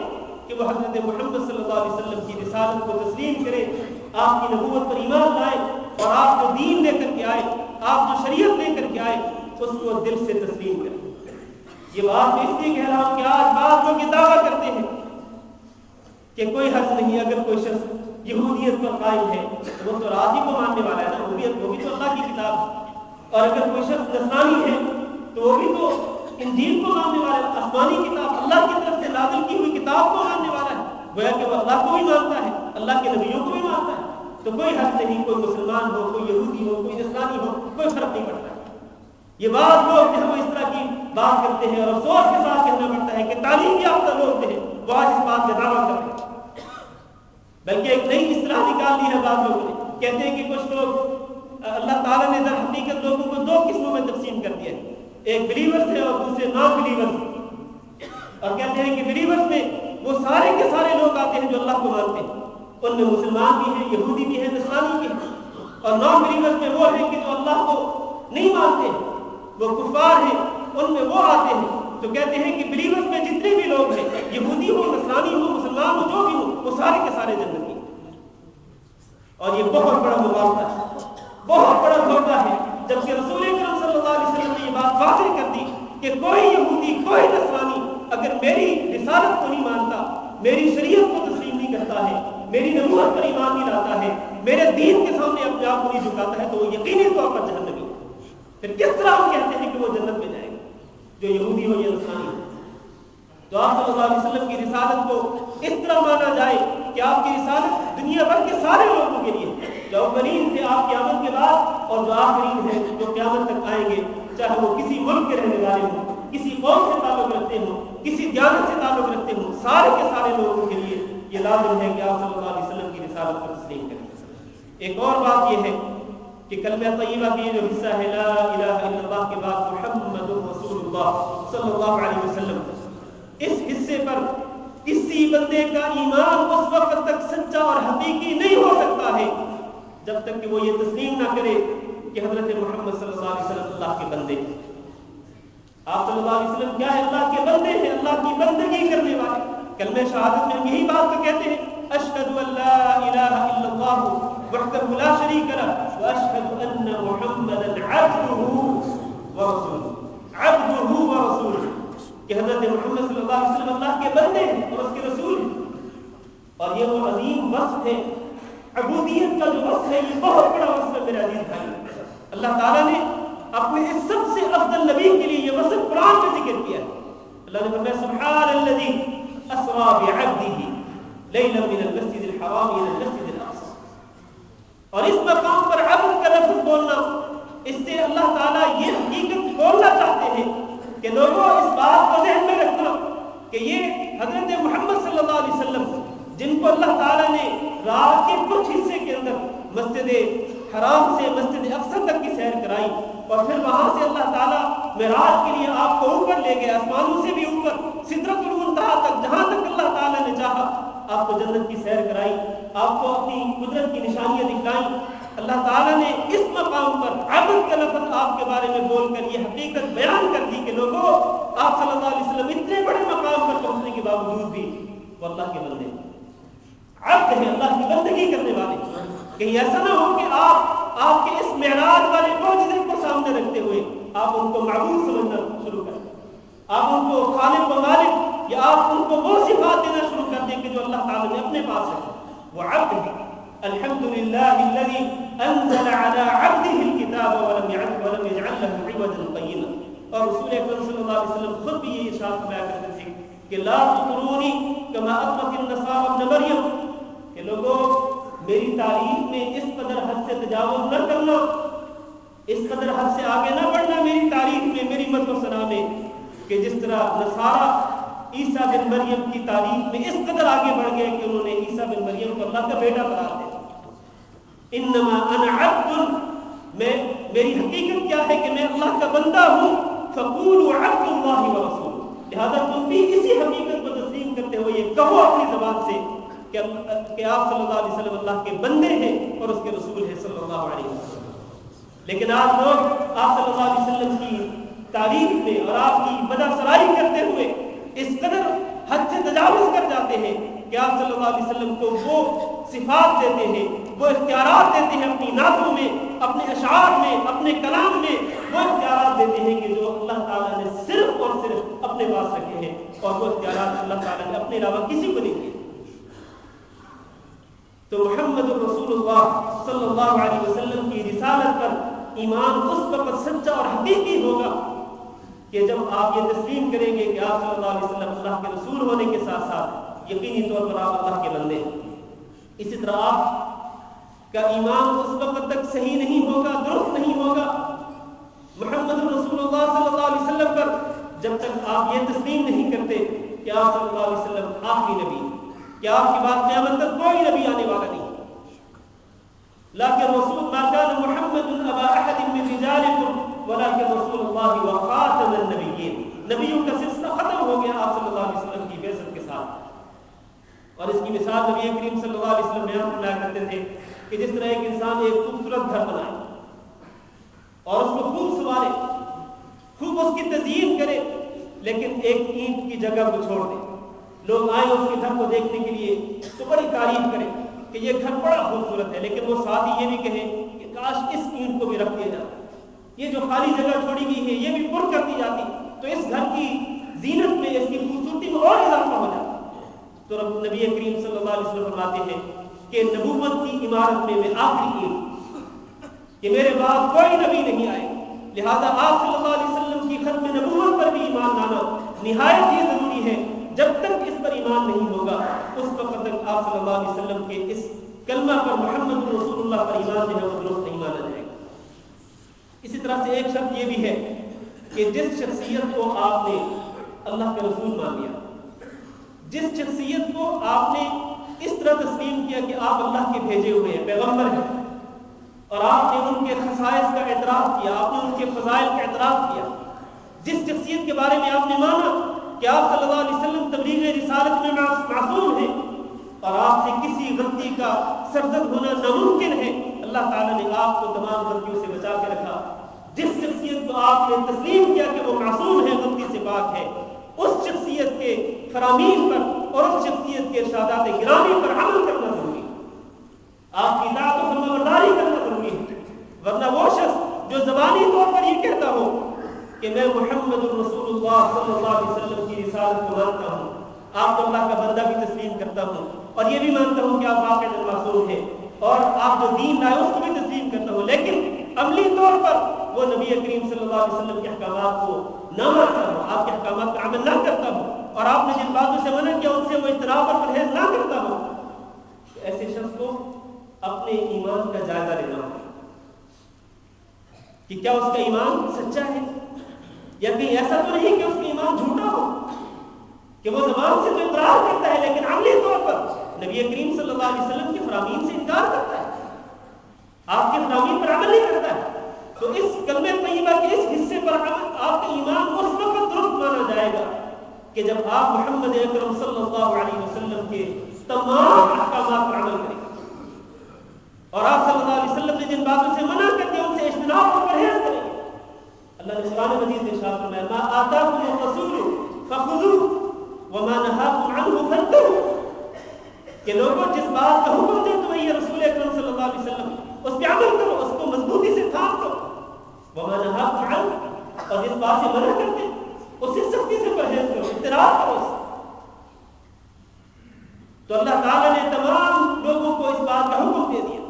کہ وہ حضرت محمد صلی اللہ علیہ وسلم کی رسالت کو تسلیم کریں، آپ کی نبوت پر ایمان لائیں، اور آپ جو دین لے کر کے آئے، آپ جو شریعت لے کر کے آئے، اس کو دل سے تسلیم کریں۔ یہ بات میں اس لیے کہہ رہا ہوں کہ آج بعض لوگ یہ دعویٰ کرتے ہیں کہ کوئی حرج نہیں، اگر کوئی شخص یہودیت پر قائم ہے وہ تو راضی کو ماننے والا ہے نا، وہ بھی تو اللہ کی کتاب ہے۔ اور اگر کوئی شخص نصرانی ہے تو وہ بھی تو انجیل کو ماننے والا ہے، آسمانی کتاب اللہ کی طرف سے نازل کی ہوئی کتاب کو ماننے والا ہے، گویا کہ وہ اللہ کو بھی مانتا ہے، اللہ کے نبیوں کو بھی مانتا ہے۔ تو کوئی حق نہیں، کوئی مسلمان ہو، کوئی یہودی ہو، کوئی نصرانی ہو، کوئی فرق نہیں پڑتا۔ یہ بات لوگ جو ہے وہ اس طرح کی بات کرتے ہیں اور افسوس کے ساتھ کہنا پڑتا ہے کہ تعلیم یافتہ لوگ جو ہیں وہ آج اس بات کا دعویٰ کر رہے ہیں، بلکہ ایک نئی اصطلاح نکال لی ہے بعض لوگوں نے، کہتے ہیں کہ کچھ لوگ اللہ تعالیٰ نے در حقیقت لوگوں کو دو قسموں میں تقسیم کر دیا ہے، ایک بلیورز ہے اور دوسرے نان بلیورز، اور کہتے ہیں کہ بلیورز میں وہ سارے کے سارے لوگ آتے ہیں جو اللہ کو مانتے ہیں، ان میں مسلمان بھی ہیں، یہودی بھی ہیں، نصرانی بھی ہیں، اور نان بلیورز میں وہ ہیں کہ جو اللہ کو نہیں مانتے، وہ کفار ہیں، ان میں وہ آتے ہیں۔ تو کہتے ہیں کہ بلیورز میں جتنے بھی لوگ ہیں، یہودی ہو، نصرانی ہو، مسلمان ہو، جو بھی ہو، وہ سارے کے سارے جنتی ہیں۔ اور یہ بہت بڑا مقابلہ ہے، بہت بڑا دھوکہ ہے، جبکہ رسول اکرم صلی اللہ علیہ وسلم نے یہ بات واضح کر دی کہ کوئی یہودی، کوئی نصرانی اگر میری رسالت کو نہیں مانتا، میری شریعت کو تسلیم نہیں کرتا ہے، میری نبوت پر ایمان نہیں لاتا ہے، میرے دین کے سامنے اپنے آپ کو نہیں جھکاتا ہے، تو وہ یقینی طور پر جہنمی ہے۔ پھر کس طرح ہم کہتے ہیں کہ وہ جنت میں جائے گا، جو یہودی ہو یا نصرانی ہو؟ تو آپ صلی اللہ علیہ وسلم کی رسالت کو اس طرح مانا جائے کہ آپ کی رسالت دنیا بھر کے سارے لوگوں کے لیے، جو اولین تھے آپ کی آمد کے بعد اور جو آخرین ہیں جو قیامت تک آئیں گے، چاہے وہ کسی ملک کے رہنے والے ہوں، کسی قوم سے تعلق رکھتے ہوں، کسی دیانت سے تعلق رکھتے ہوں، سارے کے سارے لوگوں کے لیے یہ لازم ہے کہ آپ صلی اللہ علیہ وسلم کی رسالت کو تسلیم کریں۔ ایک اور بات یہ ہے کہ کلمہ طیبہ کی جو حصہ ہے لا الہ الا اللہ کے بعد محمد رسول اللہ صلی اللہ علیہ وسلم، اس حصے پر کسی بندے کا ایمان اس وقت تک سچا اور حقیقی نہیں ہو سکتا ہے جب تک کہ وہ یہ تسلیم نہ کرے کہ حضرت محمد صلی اللہ علیہ وسلم اللہ کے بندے ہیں۔ آپ صلی اللہ علیہ وسلم کیا ہے؟ اللہ کے بندے ہیں، اللہ کی بندگی کرنے والے۔ کلمہ شہادت میں ہم یہی بات تو کہتے ہیں، اشہد ان لا الہ الا اللہ وحدہ لا شریک لہ واشہد ان محمدا عبدہ ورسولہ، عبدہ ورسولہ، کہ حضرت محمد صلی اللہ علیہ وسلم اللہ کے بندے ہیں اور اس کے رسول ہیں۔ اور یہ وہ عظیم وصف ہے، عبودیت کا جو وصف ہے، یہ بہت بڑا وصف ہے میرے عزیز بھائی۔ اللہ تعالیٰ نے اپنے اس سب سے افضل نبی کے لیے یہ وصف قرآن میں ذکر کیا ہے۔ اللہ نے فرمایا سبحان الذی اسری بعبدہ لیلا من المسجد الحرام الى المسجد الاقصى، اور اس مقام پر عبد کا لفظ بولنا، اس سے اللہ تعالیٰ یہ حقیقت بولنا چاہتے ہیں کہ لوگوں اس بات کو ذہن میں رکھنا کہ یہ حضرت محمد صلی اللہ علیہ وسلم جن کو اللہ تعالیٰ نے رات کے کچھ حصے کے اندر مسجد حرام سے مسجد اقصی تک کی سیر کرائی، اور پھر وہاں سے اللہ تعالیٰ معراج کے لیے آپ کو اوپر لے گئے، آسمانوں سے بھی اوپر سدرۃ المنتہا تک، جہاں تک اللہ تعالیٰ نے چاہا آپ کو جنت کی سیر کرائی، آپ کو اپنی قدرت کی نشانیاں دکھائیں۔ اللہ تعالیٰ نے اس مقام پر عبد کا لفظ آپ کے بارے میں بول کر یہ حقیقت بیان کر دی کہ لوگوں آپ صلی اللہ علیہ وسلم اتنے بڑے مقام پر پہنچنے کے باوجود بھی وہ اللہ کے بندے عبد ہیں، اللہ کی بندگی کرنے والے۔ کہیں ایسا نہ ہو کہ آپ کے اس معراج والے معجزے کو سامنے رکھتے ہوئے آپ ان کو معبود سمجھنا شروع کر دیں، آپ ان کو خالق و مالک یا آپ ان کو وہ صفات دینا شروع کر دیں کہ جو اللہ تعالیٰ نے اپنے پاس رکھے۔ وہ عبد ہے، الحمدللہ الذی انزل علی عبدہ الکتاب ولم یجعل له عوجا قیما۔ اور رسول اکرم صلی اللہ علیہ وسلم خود بھی یہ ارشاد فرمایا کرتے تھے کہ لا تطرونی کما اطرت النصارى ابن مریم، کہ لوگوں میری تعریف میں اس قدر حد سے تجاوز نہ کرنا، اس قدر حد سے آگے نہ بڑھنا میری تعریف میں، میری مدح و ثنا میں، کہ جس طرح نصارہ عیسیٰ بن مریم کی تعریف میں اس قدر آگے بڑھ گئے کہ انہوں نے عیسیٰ بن مریم کو اللہ کا بیٹا قرار دیا۔ انما انا عبد، میری حقیقت کیا ہے کہ میں اللہ کا بندہ ہوں، فقولوا عبد اللہ ورسولہ، لہذا تم بھی اسی حقیقت کو تسلیم کرتے ہوئے یہ کہو اپنی زبان سے کہ آپ صلی اللہ علیہ وسلم اللہ کے بندے ہیں اور اس کے رسول ہیں صلی اللہ علیہ وسلم۔ لیکن آج لوگ آپ صلی اللہ علیہ وسلم کی تعریف میں اور آپ کی مدح سرائی کرتے ہوئے اس قدر حد سے تجاوز کر جاتے ہیں کہ آپ صلی اللہ علیہ وسلم کو وہ صفات دیتے ہیں، وہ اختیارات دیتے ہیں اپنی نعتوں میں، اپنے اشعار میں، اپنے کلام میں، وہ اختیارات دیتے ہیں کہ جو اللہ تعالیٰ نے صرف اور صرف اپنے پاس رکھے ہیں، اور وہ اختیارات اللہ تعالیٰ نے اپنے علاوہ کسی کو نہیں دیے۔ تو محمد رسول اللہ صلی اللہ علیہ وسلم کی رسالت پر ایمان اس وقت سچا اور حقیقی ہوگا کہ جب آپ یہ تسلیم کریں گے کہ آپ صلی اللہ علیہ وسلم اللہ کے رسول ہونے کے ساتھ ساتھ یقینی طور پر آپ اللہ کے بندے ہیں۔ اسی طرح آپ کا ایمان اس وقت تک صحیح نہیں ہوگا، درست نہیں ہوگا محمد رسول اللہ صلی اللہ علیہ وسلم پر جب تک آپ یہ تسلیم نہیں کرتے کہ آپ صلی اللہ علیہ وسلم آخری نبی، کہ آپ کے بعد قیامت تک کوئی نبی آنے والا نہیں۔ لیکن رسول ما كان محمد ابا احد من رجالكم ولكن رسول اللہ وخاتم النبیین، نبیوں کا سلسلہ ختم ہو گیا آپ صلی اللہ علیہ وسلم کی بعثت کے ساتھ۔ اور اس کی مثال نبی کریم صلی اللہ علیہ وسلم بیان فرمایا کرتے تھے کہ جس طرح ایک انسان ایک خوبصورت گھر بنائے اور اس کو خوب سنوارے، خوب اس کی تزئین کرے، لیکن ایک اینٹ کی جگہ کو چھوڑ دے، لوگ آئیں اس کے گھر کو دیکھنے کے لیے تو بڑی تعریف کریں کہ یہ گھر بڑا خوبصورت ہے، لیکن وہ ساتھ ہی یہ بھی کہیں کہ کاش اس اینٹ کو بھی رکھ دیا جاتا، یہ جو خالی جگہ چھوڑی گئی ہے یہ بھی پر کر دی جاتی تو اس گھر کی زینت میں، اس کی خوبصورتی میں اور اضافہ ہو جاتا۔ تو رب نبی کریم صلی اللہ علیہ وسلم فرماتے ہیں کہ نبوت کی عمارت میں آخری اینٹ کہ میرے بعد کوئی نبی نہیں آئے، لہذا آپ صلی اللہ علیہ وسلم کی ختم نبوت پر بھی ایمان لانا نہایت ہی ضروری ہے۔ جب تک اس پر ایمان نہیں ہوگا اس وقت تک آپ صلی اللہ علیہ وسلم کے اس کلمہ پر محمد رسول اللہ پر ایمان جو ہے وہ درست نہیں مانا جائے گا۔ اسی طرح سے ایک شرط یہ بھی ہے کہ جس شخصیت کو آپ نے اللہ کے رسول مان لیا، جس شخصیت کو آپ نے اس طرح تسلیم کیا کہ آپ اللہ کے بھیجے ہوئے ہیں، پیغمبر ہیں، اور آپ نے ان کے خصائص کا اعتراف کیا، آپ نے ان کے فضائل کا اعتراف کیا، جس شخصیت کے بارے میں آپ نے مانا کہ آپ صلی اللہ علیہ وسلم تبلیغ رسالت میں معصوم ہیں اور آپ سے کسی غلطی کا سرزد ہونا ناممکن ہے، اللہ تعالیٰ نے آپ کو تمام غلطیوں سے بچا کے رکھا۔ جس شخصیت کو آپ نے تسلیم کیا کہ وہ معصوم ہے، غلطی سے پاک ہے، اس شخصیت کے فرامین پر اور اس شخصیت کے ارشادات گرامی پر عمل کرنا ضروری ہے، آپ کی اطاعت و فرمانبرداری کرنا ضروری ہے، ورنہ وہ شخص جو زبانی طور پر یہ کہتا ہو کہ میں محمد رسول اللہ صلی اللہ علیہ وسلم کی رسالت کو مانتا ہوں، آپ کو اللہ کا بندہ بھی تسلیم کرتا ہوں اور یہ بھی مانتا ہوں کہ آپ واقعی معصوم ہیں اور آپ جو دین لائے اس کو بھی تسلیم کرتا ہوں، لیکن عملی طور پر وہ نبی کریم صلی اللہ علیہ وسلم کے احکامات کو نہ مانتا ہوں، آپ کے احکامات پر عمل نہ کرتا ہوں اور آپ نے جن باتوں سے منع کیا ان سے وہ اجتناب اور پرہیز نہ کرتا ہوں، تو ایسے شخص کو اپنے ایمان کا جائزہ لینا ہوگا کہ کیا اس کا ایمان سچا ہے یا کہیں ایسا تو نہیں کہ اس کا ایمان جھوٹا ہو، کہ وہ زبان سے تو اقرار کرتا ہے لیکن عملی طور پر نبی کریم صلی اللہ علیہ وسلم کے فرامین سے انکار کرتا ہے، آپ کے فرامین پر عمل نہیں کرتا ہے۔ تو اس کلمہ طیبہ کے اس حصے پر آپ کا ایمان اس وقت درست مانا جائے گا کہ جب آپ محمد اکرم صلی اللہ علیہ وسلم کے تمام احکامات پر عمل کریں اور آپ صلی اللہ علیہ وسلم نے جن باتوں سے منع کر دیا ان سے اجتناب اور پرہیز کریں۔ اللہ نے قرآن مجید میں ارشاد فرمایا ما آتاکم الرسول فخذوه وما نهاکم عنه فانتهوا، کہ لوگوں جس بات کا حکم دے تمہیں یہ رسول اکرم صلی اللہ علیہ وسلم اس پہ عمل کرو، اس کو مضبوطی سے تھام دو، وما نهاکم عنه، اور جس بات سے منع کرتے اس سے سختی سے پرہیز کرو، اجتناب کرو اس۔ تو اللہ تعالیٰ نے تمام لوگوں کو اس بات کا حکم دے دیا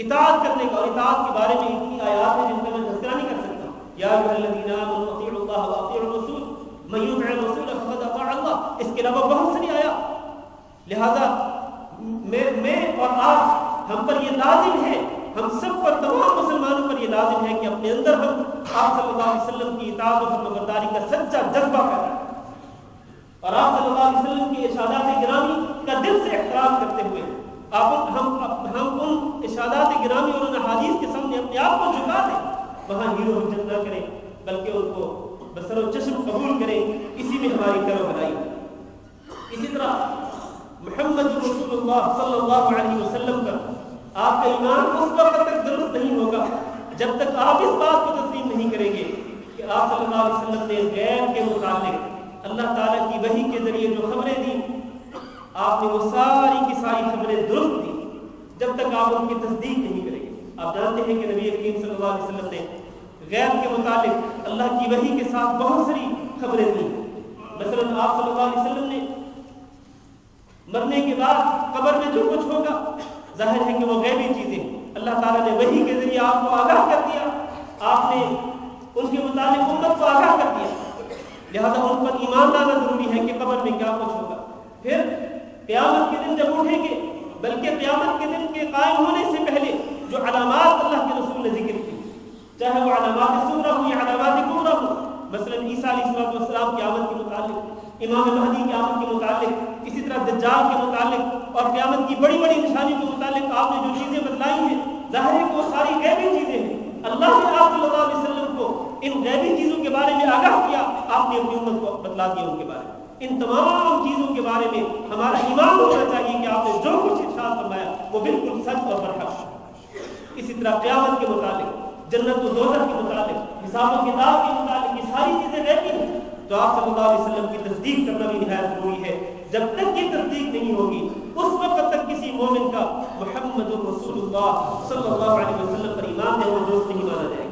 اطاعت کرنے کا، اور اطاعت کے بارے میں اتنی آیات ہیں جن کا میں تذکرہ نہیں کر سکتا۔ یا ایھا الذین آمنوا اطیعوا اللہ واطیعوا الرسول من یطع الرسول فقد اطاع اللہ، اس کے علاوہ بہت ساری آیات، لہذا میں اور آپ ہم پر یہ لازم ہے، ہم سب پر، تمام مسلمانوں پر یہ لازم ہے کہ اپنے اندر ہم آپ صلی اللہ علیہ وسلم کی اطاعت و فرمانبرداری کا سچا جذبہ پیدا کریں اور آپ صلی اللہ علیہ وسلم کی ارشادات گرامی کا دل سے احترام کرتے ہوئے ہم ان ارشادات گرامی اور ان احادیث کے سامنے اپنے آپ کو جھکا دیں، وہاں ہیرو حجت نہ کریں بلکہ ان کو بسر و چشم قبول کریں، اسی میں ہماری کرو بھلائی۔ اسی طرح محمد رسول اللہ صلی اللہ علیہ وسلم کا آپ کا ایمان اس وقت تک درست نہیں ہوگا جب تک آپ اس بات کو تسلیم نہیں کریں گے کہ آپ صلی اللہ علیہ وسلم نے غیب کے متعلق اللہ تعالیٰ کی وحی کے ذریعے جو خبریں دیں آپ نے وہ ساری کی ساری خبریں درست دی، جب تک آپ ان کی تصدیق نہیں کریں گے۔ آپ جانتے ہیں کہ نبی کریم صلی اللہ علیہ وسلم نے غیب کے متعلق اللہ کی وحی کے ساتھ بہت ساری خبریں دی، مثلا آپ صلی اللہ علیہ وسلم نے مرنے کے بعد قبر میں جو کچھ ہوگا، ظاہر ہے کہ وہ غیبی چیزیں اللہ تعالیٰ نے وحی کے ذریعے آپ کو آگاہ کر دیا، آپ نے ان کے متعلق امت کو آگاہ کر دیا، لہذا ان پر ایمان لانا ضروری ہے کہ قبر میں کیا کچھ ہوگا۔ پھر قیامت کے دن جب اٹھیں گے، بلکہ قیامت کے دن کے قائم ہونے سے پہلے جو علامات اللہ کے رسول نے ذکر کی، چاہے وہ علامات صغریٰ ہوں یا علامات کبریٰ ہوں، مثلا عیسیٰ علیہ السلام کی آمد کے متعلق، امام مہدی کی آمد کے متعلق، اسی طرح دجال کے متعلق اور قیامت کی بڑی بڑی نشانیوں کے متعلق آپ نے جو چیزیں بتلائی ہیں، ظاہر ہے کہ وہ ساری غیبی چیزیں ہیں۔ اللہ نے آپ صلی اللہ علیہ وسلم کو ان غیبی چیزوں کے بارے میں آگاہ کیا، آپ نے اپنی امت کو بتلا دیا ان کے بارے میں۔ ان تمام چیزوں کے بارے میں ہمارا ایمان ہونا چاہیے کہ آپ نے جو کچھ ارشاد فرمایا وہ بالکل سچ اور برحق ہے۔ اسی طرح قیامت کے متعلق، جنت و دوزخ کے متعلق، حساب و کتاب کے متعلق یہ ساری چیزیں غیبی ہیں، تو آپ صلی اللہ علیہ وسلم کی تصدیق کرنا بھی نہایت ضروری ہے۔ جب تک یہ تصدیق نہیں ہوگی اس وقت تک کسی مومن کا محمد رسول اللہ صلی اللہ علیہ وسلم پر ایمان ہے وہ دوست نہیں مانا جائے گا۔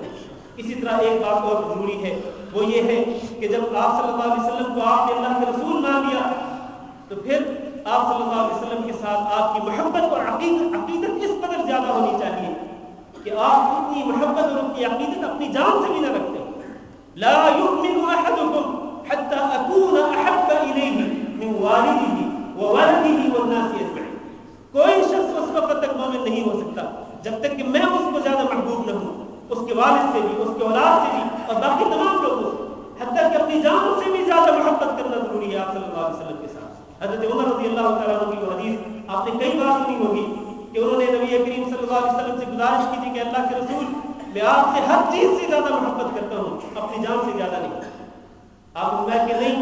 اسی طرح ایک بات اور ضروری ہے، وہ یہ ہے کہ جب آپ صلی اللہ علیہ وسلم کو آپ نے اللہ کے رسول مان لیا تو پھر آپ صلی اللہ علیہ وسلم کے ساتھ آپ کی محبت اور عقیدت اس قدر زیادہ ہونی چاہیے کہ آپ اتنی محبت اور ان کی عقیدت اپنی جان سے بھی نہ رکھتے۔ لا يؤمن احدكم حتى اكون احب اليه من والده وولده والناس اجمعين۔ کوئی شخص اس وقت تک مومن نہیں ہو سکتا جب تک کہ میں اس کو زیادہ محبوب نہ ہوں، اس کے والد سے بھی، اس کے اولاد سے بھی اور باقی تمام لوگوں سے، حتیٰ کہ اپنی جان سے بھی زیادہ محبت کرنا ضروری ہے آپ صلی اللہ علیہ وسلم کے ساتھ۔ حضرت عمر رضی اللہ تعالیٰ عنہ کی وہ حدیث آپ نے کئی بار سنی ہوگی کہ انہوں نے نبی کریم صلی اللہ علیہ وسلم سے گزارش کی تھی کہ اللہ کے رسول میں آپ سے ہر چیز سے زیادہ محبت کرتا ہوں، اپنی جان سے زیادہ نہیں۔ آپ فرمایا کہ نہیں،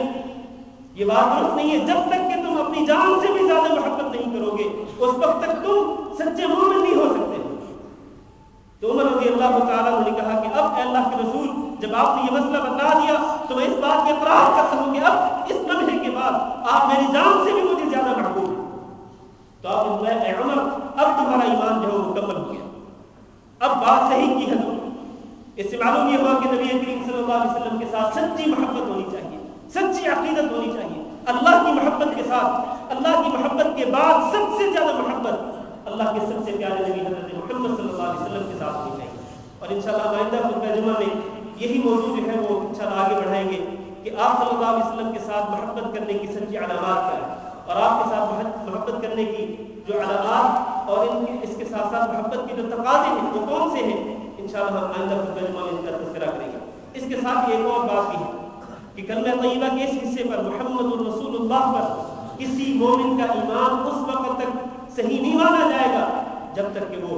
یہ بات درست نہیں ہے، جب تک کہ تم اپنی جان سے بھی زیادہ محبت نہیں کرو گے اس وقت تک تم سچے مومن نہیں ہو سکتے۔ تو عمر رضی اللہ تعالیٰ نے کہا کہ اب اے اللہ کے رسول جب آپ نے یہ مسئلہ بتا دیا تو میں اس بات کے اقرار کرتا ہوں کہ اب اس لمحے کے بعد آپ میری جان سے بھی مجھے زیادہ محبوب ہیں۔ تو آپ نے فرمایا اے عمر اب تمہارا ایمان جو ہے وہ مکمل ہو گیا، اب بات صحیح کی ہے۔ تو اس سے معلوم یہ ہوا کہ نبی کریم صلی اللہ علیہ وسلم کے ساتھ سچی محبت ہونی چاہیے، سچی عقیدت ہونی چاہیے۔ اللہ کی محبت کے ساتھ، اللہ کی محبت کے بعد سب سے زیادہ محبت اللہ کے سب سے پیارے نبی حضرت محمد صلی اللہ علیہ وسلم کے ساتھ ہونی چاہیے۔ اور انشاءاللہ آئندہ خطبہ جمعہ میں یہی موضوع جو ہے وہ انشاءاللہ آگے بڑھائیں گے کہ آپ صلی اللہ علیہ وسلم کے ساتھ محبت کرنے کی سچی علامات کیا ہیں، اور آپ کے ساتھ محبت کرنے کی جو علامات اور اس کے ساتھ ساتھ محبت کے جو تقاضے ہیں وہ کون سے ہیں، انشاءاللہ ہم آئندہ خطبہ جمعہ میں ان کا تذکرہ کریں گے۔ اس کے ساتھ ایک اور بات بھی ہے کہ کلمہ طیبہ کے اس حصے پر محمد الرسول اللہ پر کسی مومن کا ایمان اس وقت تک صحیح نہیں مانا جائے گا جب تک کہ وہ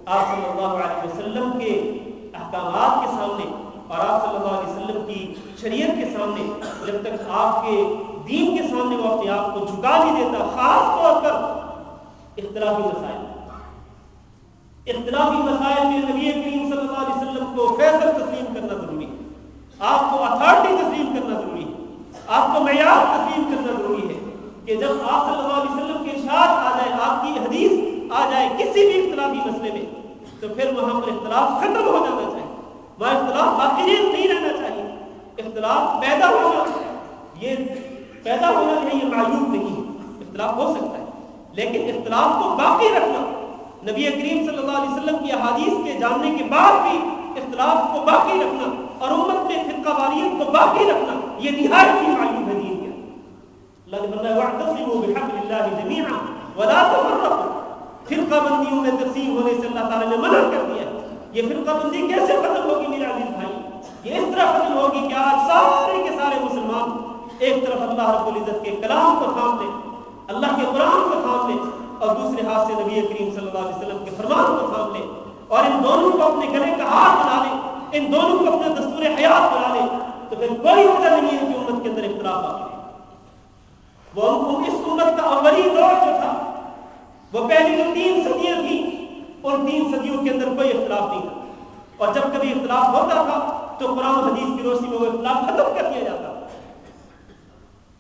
آپ صلی اللہ علیہ وسلم کے احکامات کے سامنے اور آپ صلی اللہ علیہ وسلم کی شریعت کے سامنے، جب تک آپ کے دین کے سامنے وہ اپنے آپ کو جھکا نہیں دیتا۔ خاص طور پر اختلافی مسائل میں نبی کریم صلی اللہ علیہ وسلم کو فیصل تسلیم کرنا ضروری ہے، آپ کو اتھارٹی تسلیم کرنا ضروری ہے، آپ کو معیار تسلیم کرنا ضروری ہے کہ جب آپ صلی اللہ علیہ وسلم کے ارشاد آ جائے، آپ کی حدیث آ جائے کسی بھی اختلافی مسئلے میں تو پھر وہاں پر اختلاف ختم ہو جانا چاہیے، وہاں اختلاف باقی نہیں رہنا چاہیے۔ اختلاف پیدا ہونا جو ہے یہ معیوب نہیں ہے، اختلاف ہو سکتا ہے لیکن اختلاف کو باقی رکھنا، نبی کریم صلی اللہ علیہ وسلم کی احادیث کے جاننے کے بعد بھی اختلاف کو باقی رکھنا اور امت میں فرقہ واریت کو باقی رکھنا یہ نہایت ہی معیوب ہے دین کا۔ اللہ نے فرمایا واعتصموا بحبل اللہ جميعا ولا تفرقوا۔ فرقہ بندیوں میں تقسیم ہونے سے اللہ تعالیٰ نے منع کر دیا۔ یہ فرقہ بندی کیسے ختم ہوگی میرے عزیز بھائی؟ یہ اس طرح ختم ہوگی کہ آج سارے کے سارے مسلمان ایک طرف اللہ رب العزت کے کلام کو تھام لیں، اللہ کے قرآن کو تھام لیں، اور دوسرے ہاتھ سے نبی کریم صلی اللہ علیہ وسلم کے فرمان کو تھام لیں، اور ان دونوں کو اپنے گلے کا ہاتھ بنا لیں، ان دونوں کو اپنا دستور حیات بنا لیں، تو پھر کوئی وجہ نہیں ہے کہ امت کے اندر اختلاف آ جائے۔ وہ اس امت کا اولی دور جو تھا وہ پہلی جو 3 صدیاں تھیں، ان 3 صدیوں کے اندر کوئی اختلاف نہیں تھا، اور جب کبھی اختلاف ہوتا تھا تو قرآن و حدیث کی روشنی میں وہ اختلاف ختم کر دیا جاتا تھا،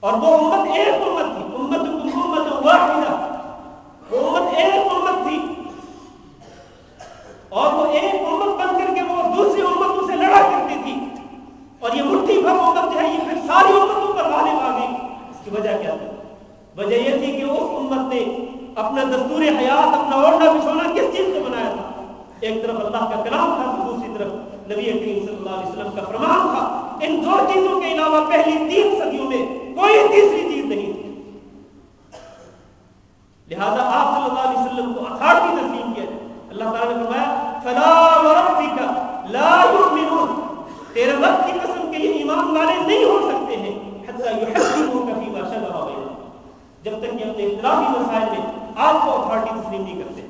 اور وہ امت ایک امت تھی، امت واحدہ، وہ امت ایک امت تھی، اور وہ ایک امت بن کر کے وہ دوسری امتوں سے لڑا کرتی تھی، اور یہ مٹھی بھر امت جو ہے یہ پھر ساری امتوں پر غالب آ گئی۔ اس کی وجہ کیا تھی؟ وجہ یہ تھی کہ اس امت نے اپنا دستور حیات، اپنا اوڑھنا بچھونا کس چیز کو بنایا تھا؟ ایک طرف اللہ کا کلام تھا تو دوسری طرف نبی کریم صلی اللہ علیہ وسلم کا فرمان تھا. ان دو چیزوں کے علاوہ پہلی 3 صدیوں میں کوئی تیسری چیز نہیں تھی. لہذا آپ صلی اللہ علیہ وسلم کو اتھارٹی تسلیم کیا جائے. اللہ تعالیٰ نے فرمایا فلا وربک لا یؤمنون، تیرے رب کی قسم کہ یہ ایمان والے نہیں ہو سکتے ہیں حتی یحکموک فیما شجر بینہم، جب تک کہ اپنے اختلافی مسائل میں آپ کو اتھارٹی تسلیم نہیں کرتے.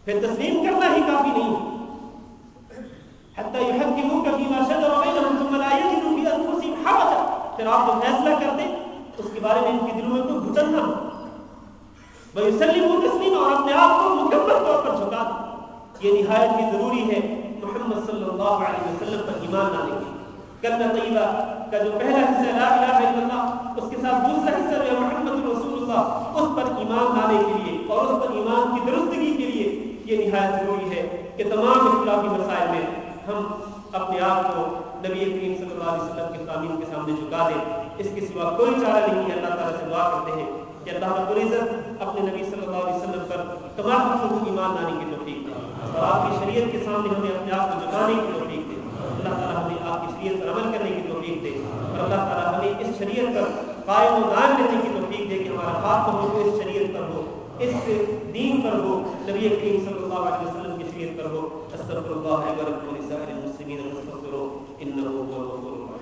پھر تسلیم کرنا ہی کافی نہیں ہے. حتی یحکموک فیما شجر بینہم ثم لا یجدوا فی انفسہم حرجا، پھر آپ جو فیصلہ کر دیں اس کے بارے میں ان کے دلوں میں کوئی گھٹن نہ ہو. وَيُسَلِّمُوا تَسْلِيمًا، اور اپنے آپ کو مکمل طور پر جھکا دیں. یہ نہایت ہی ضروری ہے محمد صلی اللہ علیہ وسلم پر ایمان لانے کے. کلمہ طیبہ کا جو پہلا حصہ لا الہ الا اللہ، اس کے ساتھ دوسرا حصہ جو محمد رسول اللہ، اس پر ایمان لانے کے لیے اور اس پر ایمان کی درستگی کے لیے یہ نہایت ضروری ہے کہ تمام اختلافی مسائل میں ہم اپنے آپ کو نبی کریم صلی اللہ علیہ وسلم کے قانون کے سامنے جھکا دیں. اس کے سوا کوئی چارہ نہیں ہے. اللہ تعالیٰ سے دعا کرتے ہیں کہ اللہ رب العزت اپنے نبی صلی اللہ علیہ وسلم پر تمام حقوق کو ایمان لانے کی توفیق دے اور آپ کی شریعت کے سامنے ہمیں اپنے آپ کو جھکانے کی توفیق دے. اللہ تعالیٰ ہمیں آپ کی شریعت پر عمل کرنے کی توفیق دے اور اللہ تعالیٰ ہمیں اس شریعت پر قائم و دائم رہنے کی توفیق دے کہ ہمارا خاتمہ ہو اس شریعت پر ہو، اس دین پر ہو، نبی کریم صلی اللہ علیہ وسلم کی شریعت پر ہو. استغفر اللہ و لکم ولسائر المسلمین واستغفروہ انہ هو الغفور الرحیم.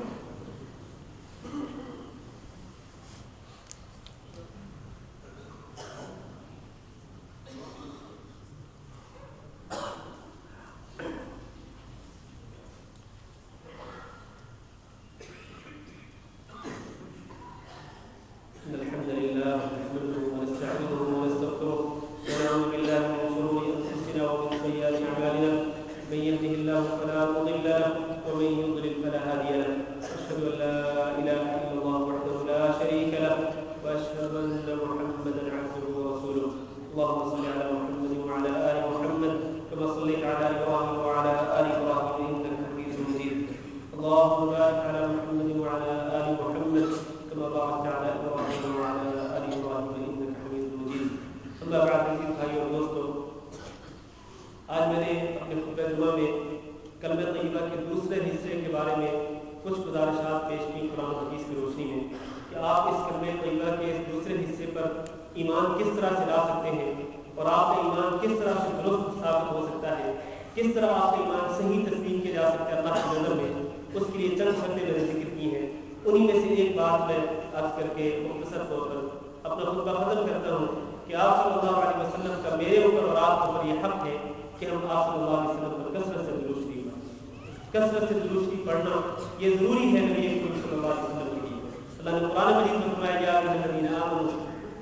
کثرت سے درود شریف پڑھنا یہ ضروری ہے نبی کریم صلی اللہ علیہ وسلم کے لیے. اللہ نے قرآن مجید میں فرمایا یا ایھا الذین آمنوا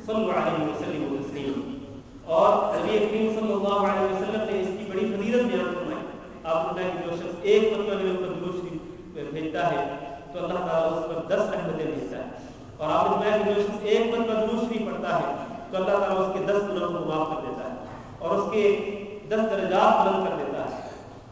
صلوا علیہ وسلموا تسلیما، اور نبی کریم صلی اللہ علیہ وسلم نے اس کی بڑی فضیلت بیان فرمائی. آپ نے کہ جو شخص ایک مرتبہ نبی پر درود شریف بھیجتا ہے تو اللہ تعالیٰ اس پر 10 رحمتیں بھیجتا ہے. اور آپ نے فرمایا کہ جو شخص ایک مرتبہ درود شریف پڑھتا ہے تو اللہ تعالیٰ اس کے 10 گناہوں کو معاف کر دیتا ہے اور اس کے 10 درجات بلند کر دیتا ہے.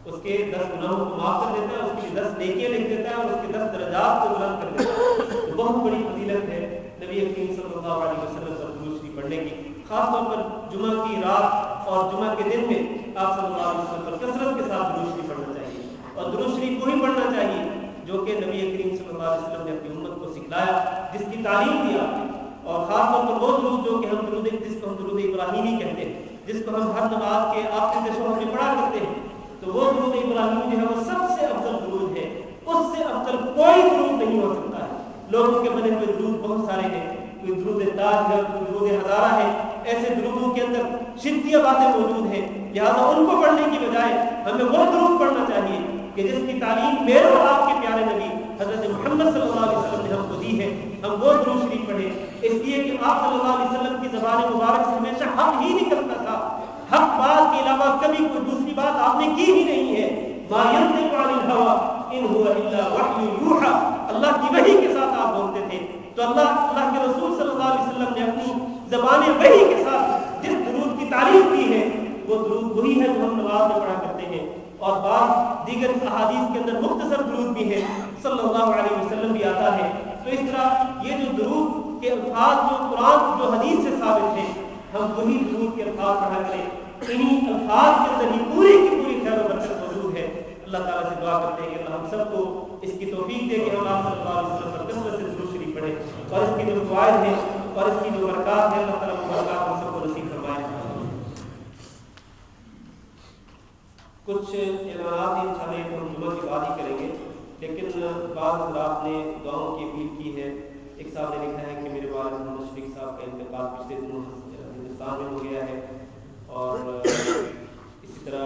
اس کے 10 گناہوں کو معاف کر دیتا ہے، اس کی 10 نیکیاں لکھ دیتا ہے اور اس کے 10 درجات کو بلند کر دیتا ہے. تو بہت بڑی فضیلت ہے نبی کریم صلی اللہ علیہ وسلم پر درود شریف پڑھنے کی. خاص طور پر جمعہ کی رات اور جمعہ کے دن میں آپ صلی اللہ علیہ وسلم پر کثرت کے ساتھ درود شریف پڑھنا چاہیے. اور درود شریف کو ہی پڑھنا چاہیے جو کہ نبی کریم صلی اللہ علیہ وسلم نے اپنی امت کو سکھلایا، جس کی تعلیم دی آپ نے. اور خاص طور پر وہ درود جو کہ ہم درود جس کو ہم درود ابراہیمی کہتے ہیں، جس کو ہم ہر نماز کے آخری تشہد میں پڑھا کرتے ہیں، تو وہ درود ابراہیم جو ہے وہ سب سے افضل درود ہے. اس سے افضل کوئی درود نہیں ہو سکتا ہے. لوگوں کے بنے ہوئے درود بہت سارے ہیں، کوئی درود تاج ہے، کوئی درود ہزارہ ہے. ایسے درودوں کے اندر شرکیہ باتیں موجود ہیں، لہٰذا ان کو پڑھنے کی بجائے ہمیں وہ درود پڑھنا چاہیے کہ جس کی تعلیم میرے اور آپ کے پیارے نبی حضرت محمد صلی اللہ علیہ وسلم نے ہم کو دی ہے. ہم وہ درود شریف پڑھیں، اس لیے کہ آپ صلی اللہ علیہ وسلم کی زبان مبارک سے ہمیشہ حق ہی نکلتا تھا. حق بات کے علاوہ کبھی کوئی دوسری بات آپ نے کی ہی نہیں ہے. ما ينطق عن الهوى ان هو الا وحی یوحى، اللہ کی وحی کے ساتھ آپ بولتے تھے. تو اللہ کے رسول صلی اللہ علیہ وسلم نے اپنی زبان وحی کے ساتھ جس درود کی تعریف کی ہے وہ درود وہی ہے جو ہم نماز میں پڑھا کرتے ہیں. اور بعض دیگر احادیث کے اندر مختصر درود بھی ہے، صلی اللہ علیہ وسلم بھی آتا ہے. تو اس طرح یہ جو درود کے الفاظ جو قرآن جو حدیث سے ثابت ہیں ہم وہی درود کے الفاظ پڑھا کریں. انہی الفاظ کے اندر ہی پوری کی پوری خیر و برکت موجود ہے. اللہ تعالیٰ سے دعا کرتے ہیں کہ اللہ ہم سب کو اس کی توفیق دے کہ ہم آپ صلی اللہ علیہ وسلم پر کثرت سے درود شریف پڑھیں اور اس کی جو فوائد ہیں اور اس کی جو برکات ہیں اللہ تعالیٰ وہ برکات ہم سب کو نصیب فرمائے. کچھ اعلانات انشاءاللہ ہم جمعہ کے بعد ہی کریں گے، لیکن بعض حضرات نے دعاؤں کی اپیل کی ہے. ایک صاحب نے لکھا ہے کہ میرے والد محمد شفیق صاحب کا انتقال پچھلے دنوں ہندوستان میں ہو گیا ہے، اور اسی طرح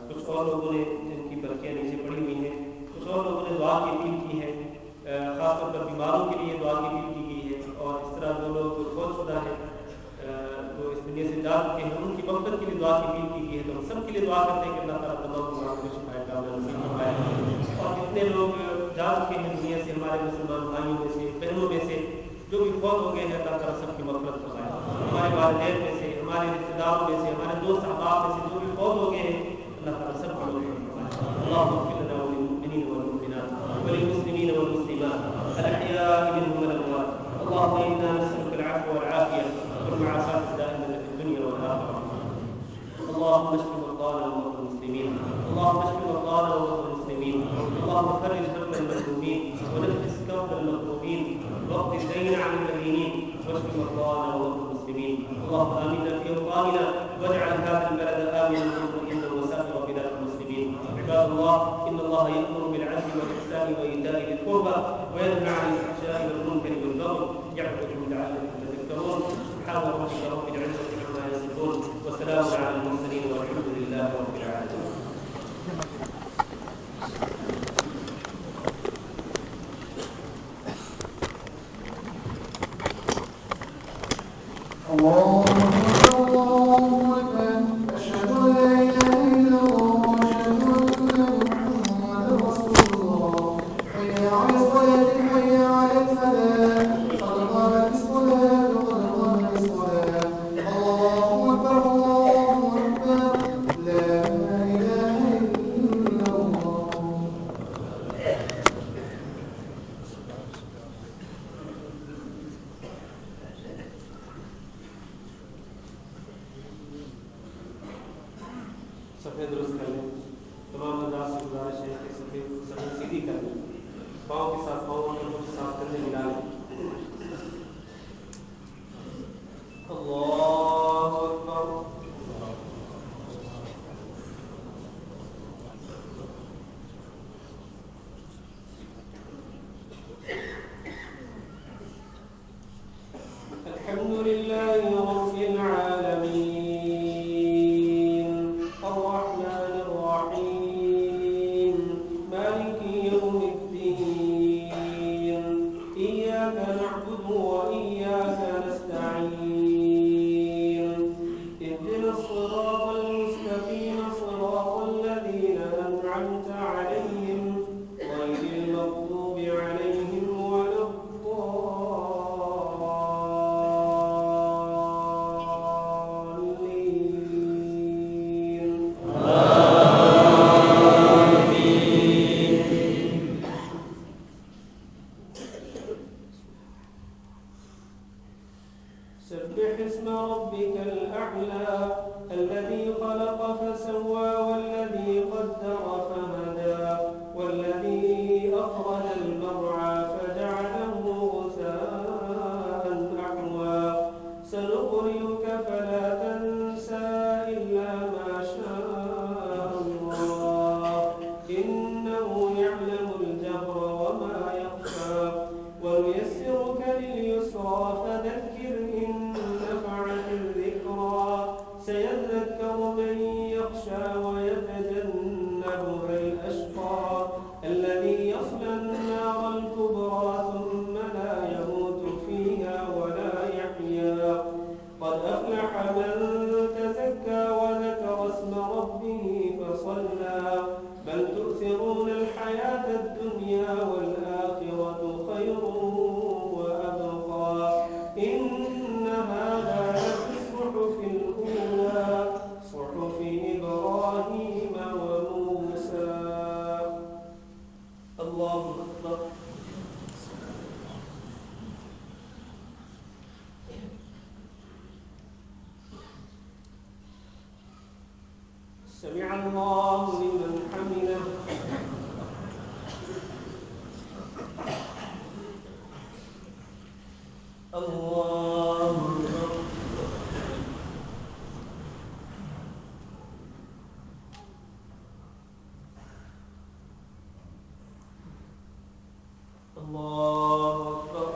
کچھ اور لوگوں نے جن کی برقیاں نیچے پڑی ہوئی ہیں، کچھ اور لوگوں نے دعا کی اپیل کی ہے. خاص طور پر بیماروں کے لیے دعا کی اپیل کی گئی ہے، اور اس طرح جو لوگ فوت شدہ ہیں جو اس دنیا سے جا چکے ہیں ان کی مغفرت کے لیے دعا کی اپیل کی گئی ہے. تو ہم سب کے لیے دعا کرتے ہیں کہ اللہ تعالیٰ تمام بیماروں کو شفا کاملہ نصیب فرمائے. اور جتنے لوگ جا چکے ہیں دنیا سے ہمارے مسلمان بھائیوں میں سے، بہنوں میں سے جو بھی فوت ہو گئے ہیں، اللہ تعالیٰ سب کی مغفرت فرمائے. ہمارے والدین میں سے، ہمارے رشتہ داروں میں سے، ہمارے دوست احباب میں سے جو بھی فوت ہو گئے ہیں، اللہ تعالیٰ سب کی مغفرت فرمائے. اللهم اغفر لنا وللمؤمنين والمؤمنات وللمسلمين والمسلمات الأحياء منهم والأموات. اللهم إنا نسألك العفو والعافية والمعافاة الدائمة في الدنيا والآخرة. اللهم اشف مرضانا ومرضى المسلمين، اللهم اشف مرضانا ومرضى المسلمين، اللهم فرج هم المهمومين ونفس كرب المكروبين واقض الدين عن المدينين واشف مرضانا ومرضى المسلمين. اللهم آمنا في أوطاننا واجعل هذا البلد آمنا مطمئنا وسائر بلاد المسلمين. عباد الله، إن الله يأمر بالعدل والإحسان وإيتاء ذي القربى وينهى عن الفحشاء والمنكر والبغي يعظكم لعلكم تذكرون. سبحان ربك رب العزة عما يصفون وسلام على المرسلين والحمد لله رب العالمين. سفید درست کر لیں. تمام حضرات سے گزارش ہے کہ سفید سیدھی کر لیں، پاؤں کے ساتھ پاؤں کے کچھ ساتھ کرنے ملا لیں. اللہ اکبر. الحمد لله رب العالمين سبح اسم ربك الأعلى الذي خلق فسوى والذي قدر فهدى والذي أخرج المرعى فجعله غثاء أحوى سنقرئك فلا تنسى إلا ما شاء الله إنه يعلم الجهر وما يخفى ونيسرك لليسرى فذكر إن نفعت الذكرى سيذكر من يخشى ويتجنبها الأشقى الذي يصلى النار الكبرى ثم لا يموت فيها ولا يحيا قد أفلح من تزكى وذكر اسم ربه فصلى بل تؤثرون الحياة الدنيا والآخرة خير وأبقى إن هذا لفي الصحف الأولى صحف إبراهيم وموسى. الله أكبر. سمع الله لمن حمده. الله أكبر. الله أكبر.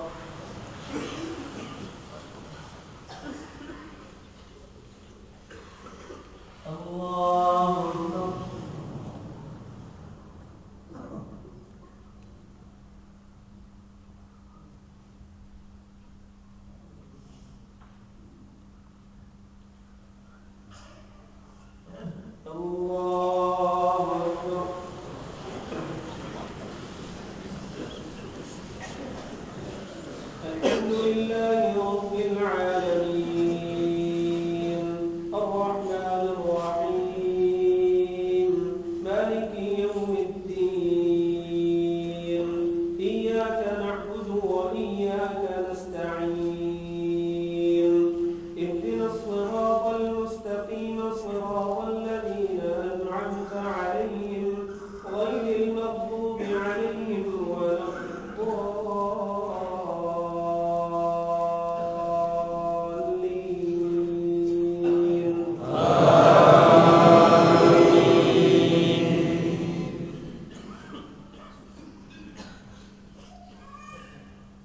الله أكبر. الحمد لله رب العالمين الرحمن الرحيم مالك يوم الدين إياك نعبد وإياك نستعين اهدنا الصراط المستقيم صراط الذين أنعمت عليهم غير المغضوب عليهم ولا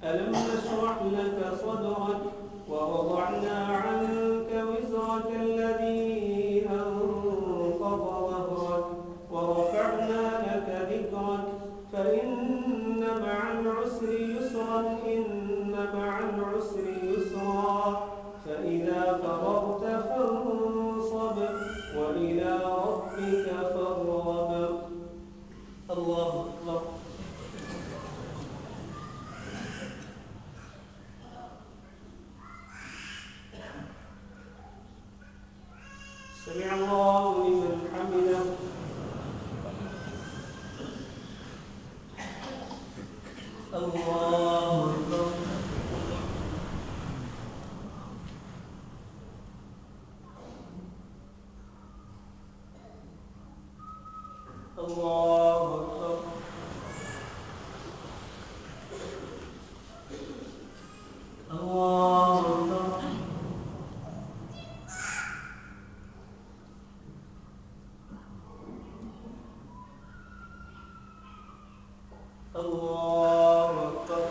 ألم نشرح لك صدرك ووضعنا عنك وزرك الذي أنقض ظهرك ورفعنا لك ذكرك فإن مع العسر يسرا إن مع العسر يسرا فإذا فرغت فانصب وإلى ربك فارغب. الله أكبر. سمع الله لمن حمده. الله أكبر. الله أكبر. الله أكبر. الله أكبر.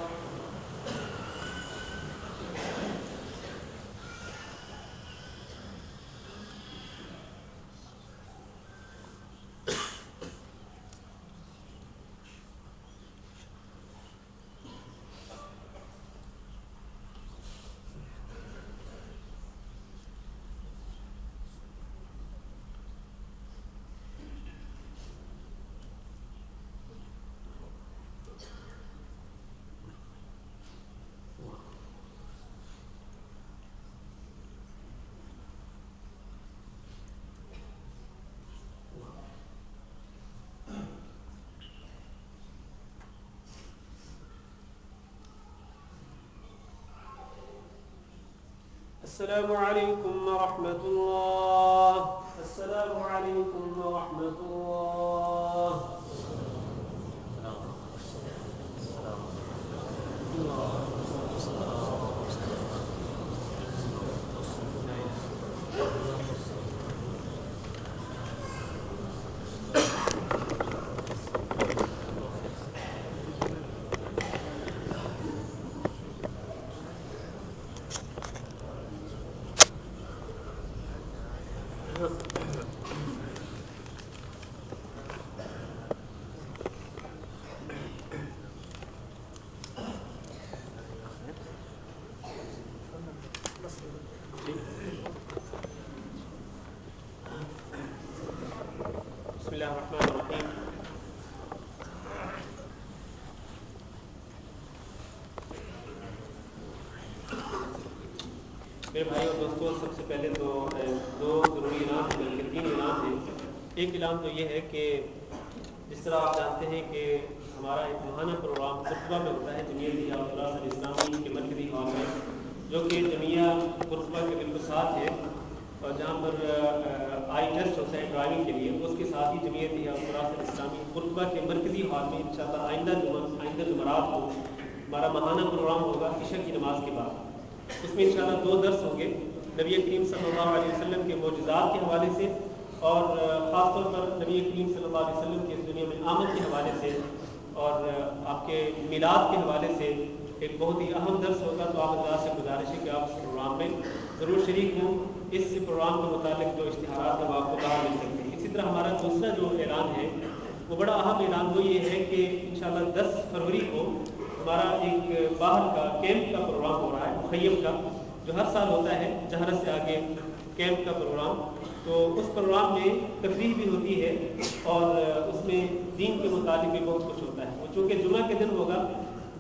السلام عليكم ورحمة الله. السلام عليكم ورحمة الله. بسم الله الرحمن الرحيم. میرے بھائی اور دوستوں، سب سے پہلے تو دو ضروری اعلان ہیں، بلکہ تین اعلان ہیں. ایک اعلان تو یہ ہے کہ جس طرح آپ جانتے ہیں کہ ہمارا ایک ماہانہ پروگرام قرطبہ میں ہوتا ہے جمعیت الاسلامی کے مرکزی ہال میں، جو کہ جمعیہ قرطبہ کے بالکل ساتھ ہے، اور جہاں پر آئی ٹیسٹ ہوتا ہے ڈرائیونگ کے لیے، اس کے ساتھ ہی جمعیت احتراز اسلامی قربہ کے مرکزی ہال میں انشاءاللہ آئندہ جمعرات کو ہمارا ماہانہ پروگرام ہوگا عشاء کی نماز کے بعد۔ اس میں انشاءاللہ 2 درس ہوں گے نبی کریم صلی اللہ علیہ وسلم کے معجزات کے حوالے سے، اور خاص طور پر نبی کریم صلی اللہ علیہ وسلم کے دنیا میں آمد کے حوالے سے اور آپ کے میلاد کے حوالے سے ایک بہت ہی اہم درس ہوگا۔ تو آپ اللہ سے گزارش ہے کہ آپ اس پروگرام میں ضرور شریک ہوں۔ اس پروگرام کے متعلق جو اشتہارات ہیں وہ آپ کو باہر مل سکتے ہیں۔ اسی طرح ہمارا دوسرا جو اعلان ہے وہ بڑا اہم اعلان، وہ یہ ہے کہ انشاءاللہ 10 فروری کو ہمارا ایک باہر کا کیمپ کا پروگرام ہو رہا ہے، مخیم کا، جو ہر سال ہوتا ہے جہرت سے آگے کیمپ کا پروگرام۔ تو اس پروگرام میں تفریح بھی ہوتی ہے اور اس میں دین کے متعلق بھی بہت کچھ ہوتا ہے۔ وہ چونکہ جمعہ کے دن ہوگا،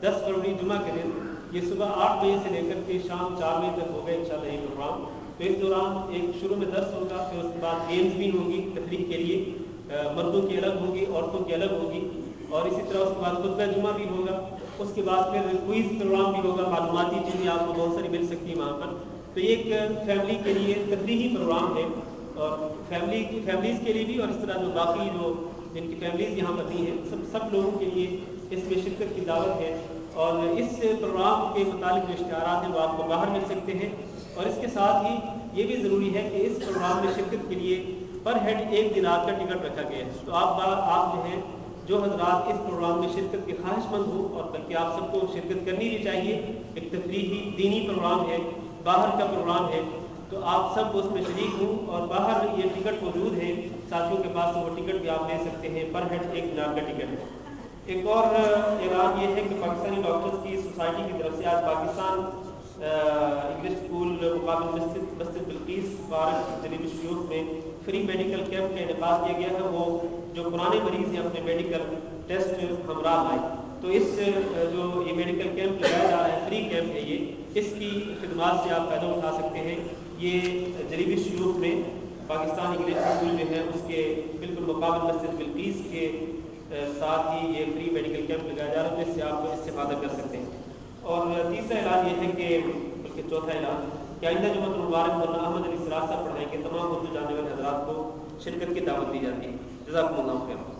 10 فروری جمعہ کے دن، یہ صبح 8 بجے سے لے کر کے شام 4 بجے تک ہوگا انشاءاللہ یہ پروگرام۔ تو اس دوران ایک شروع میں درس ہوگا، پھر اس کے بعد گیمز بھی ہوں گی تفریح کے لیے، مردوں کی الگ ہوگی، عورتوں کی الگ ہوگی، اور اسی طرح اس کے بعد خطبہ جمعہ بھی ہوگا۔ اس کے بعد پھر کوئز پروگرام بھی ہوگا، معلوماتی چیزیں آپ کو بہت ساری مل سکتی ہیں وہاں پر۔ تو یہ ایک فیملی کے لیے تفریحی پروگرام ہے، اور فیملیز کے لیے بھی، اور اس طرح جو باقی جو جن کی فیملیز یہاں پر دی ہیں سب لوگوں کے لیے اس میں شرکت کی دعوت ہے۔ اور اس پروگرام کے متعلق جو اشتہارات ہیں وہ آپ کو باہر مل سکتے ہیں، اور اس کے ساتھ ہی یہ بھی ضروری ہے کہ اس پروگرام میں شرکت کے لیے پر ہیڈ 1 دن رات کا ٹکٹ رکھا گیا ہے۔ تو آپ جو ہیں جو حضرات اس پروگرام میں شرکت کے خواہش مند ہوں، اور بلکہ آپ سب کو شرکت کرنی بھی چاہیے، ایک تفریحی دینی پروگرام ہے، باہر کا پروگرام ہے، تو آپ سب اس میں شریک ہوں۔ اور باہر یہ ٹکٹ موجود ہیں ساتھیوں کے پاس، وہ ٹکٹ بھی آپ لے سکتے ہیں، پر ہیڈ 1 دینار کا ٹکٹ ہے۔ ایک اور اعلان یہ ہے کہ پاکستانی ڈاکٹرز کی سوسائٹی کی طرف سے آج پاکستان انگلش اسکول مقابل مسجد بلقیس پارک جلیل شیوخ میں فری میڈیکل کیمپ کا انعقاد کیا گیا ہے۔ وہ جو پرانے مریض ہیں اپنے میڈیکل ٹیسٹ ہمراہ لائے، تو اس جو یہ میڈیکل کیمپ لگایا جا رہا ہے، فری کیمپ ہے یہ، اس کی خدمات سے آپ فائدہ اٹھا سکتے ہیں۔ یہ جلیل شیوخ میں پاکستان انگلش اسکول جو ہے اس کے بالکل مقابل مسجد بلقیس کے ساتھ ہی یہ فری میڈیکل کیمپ لگایا جا رہا ہے، جس سے آپ استفادہ کر سکتے ہیں۔ اور تیسرا اعلان یہ ہے کہ بلکہ چوتھا اعلان کہ آئندہ جمعہ المبارک مولانا احمد علی سراج صاحب پڑھائیں کہ تمام اردو جاننے والے حضرات کو شرکت کی دعوت دی جاتی ہے۔ جزاکم اللہ خیر۔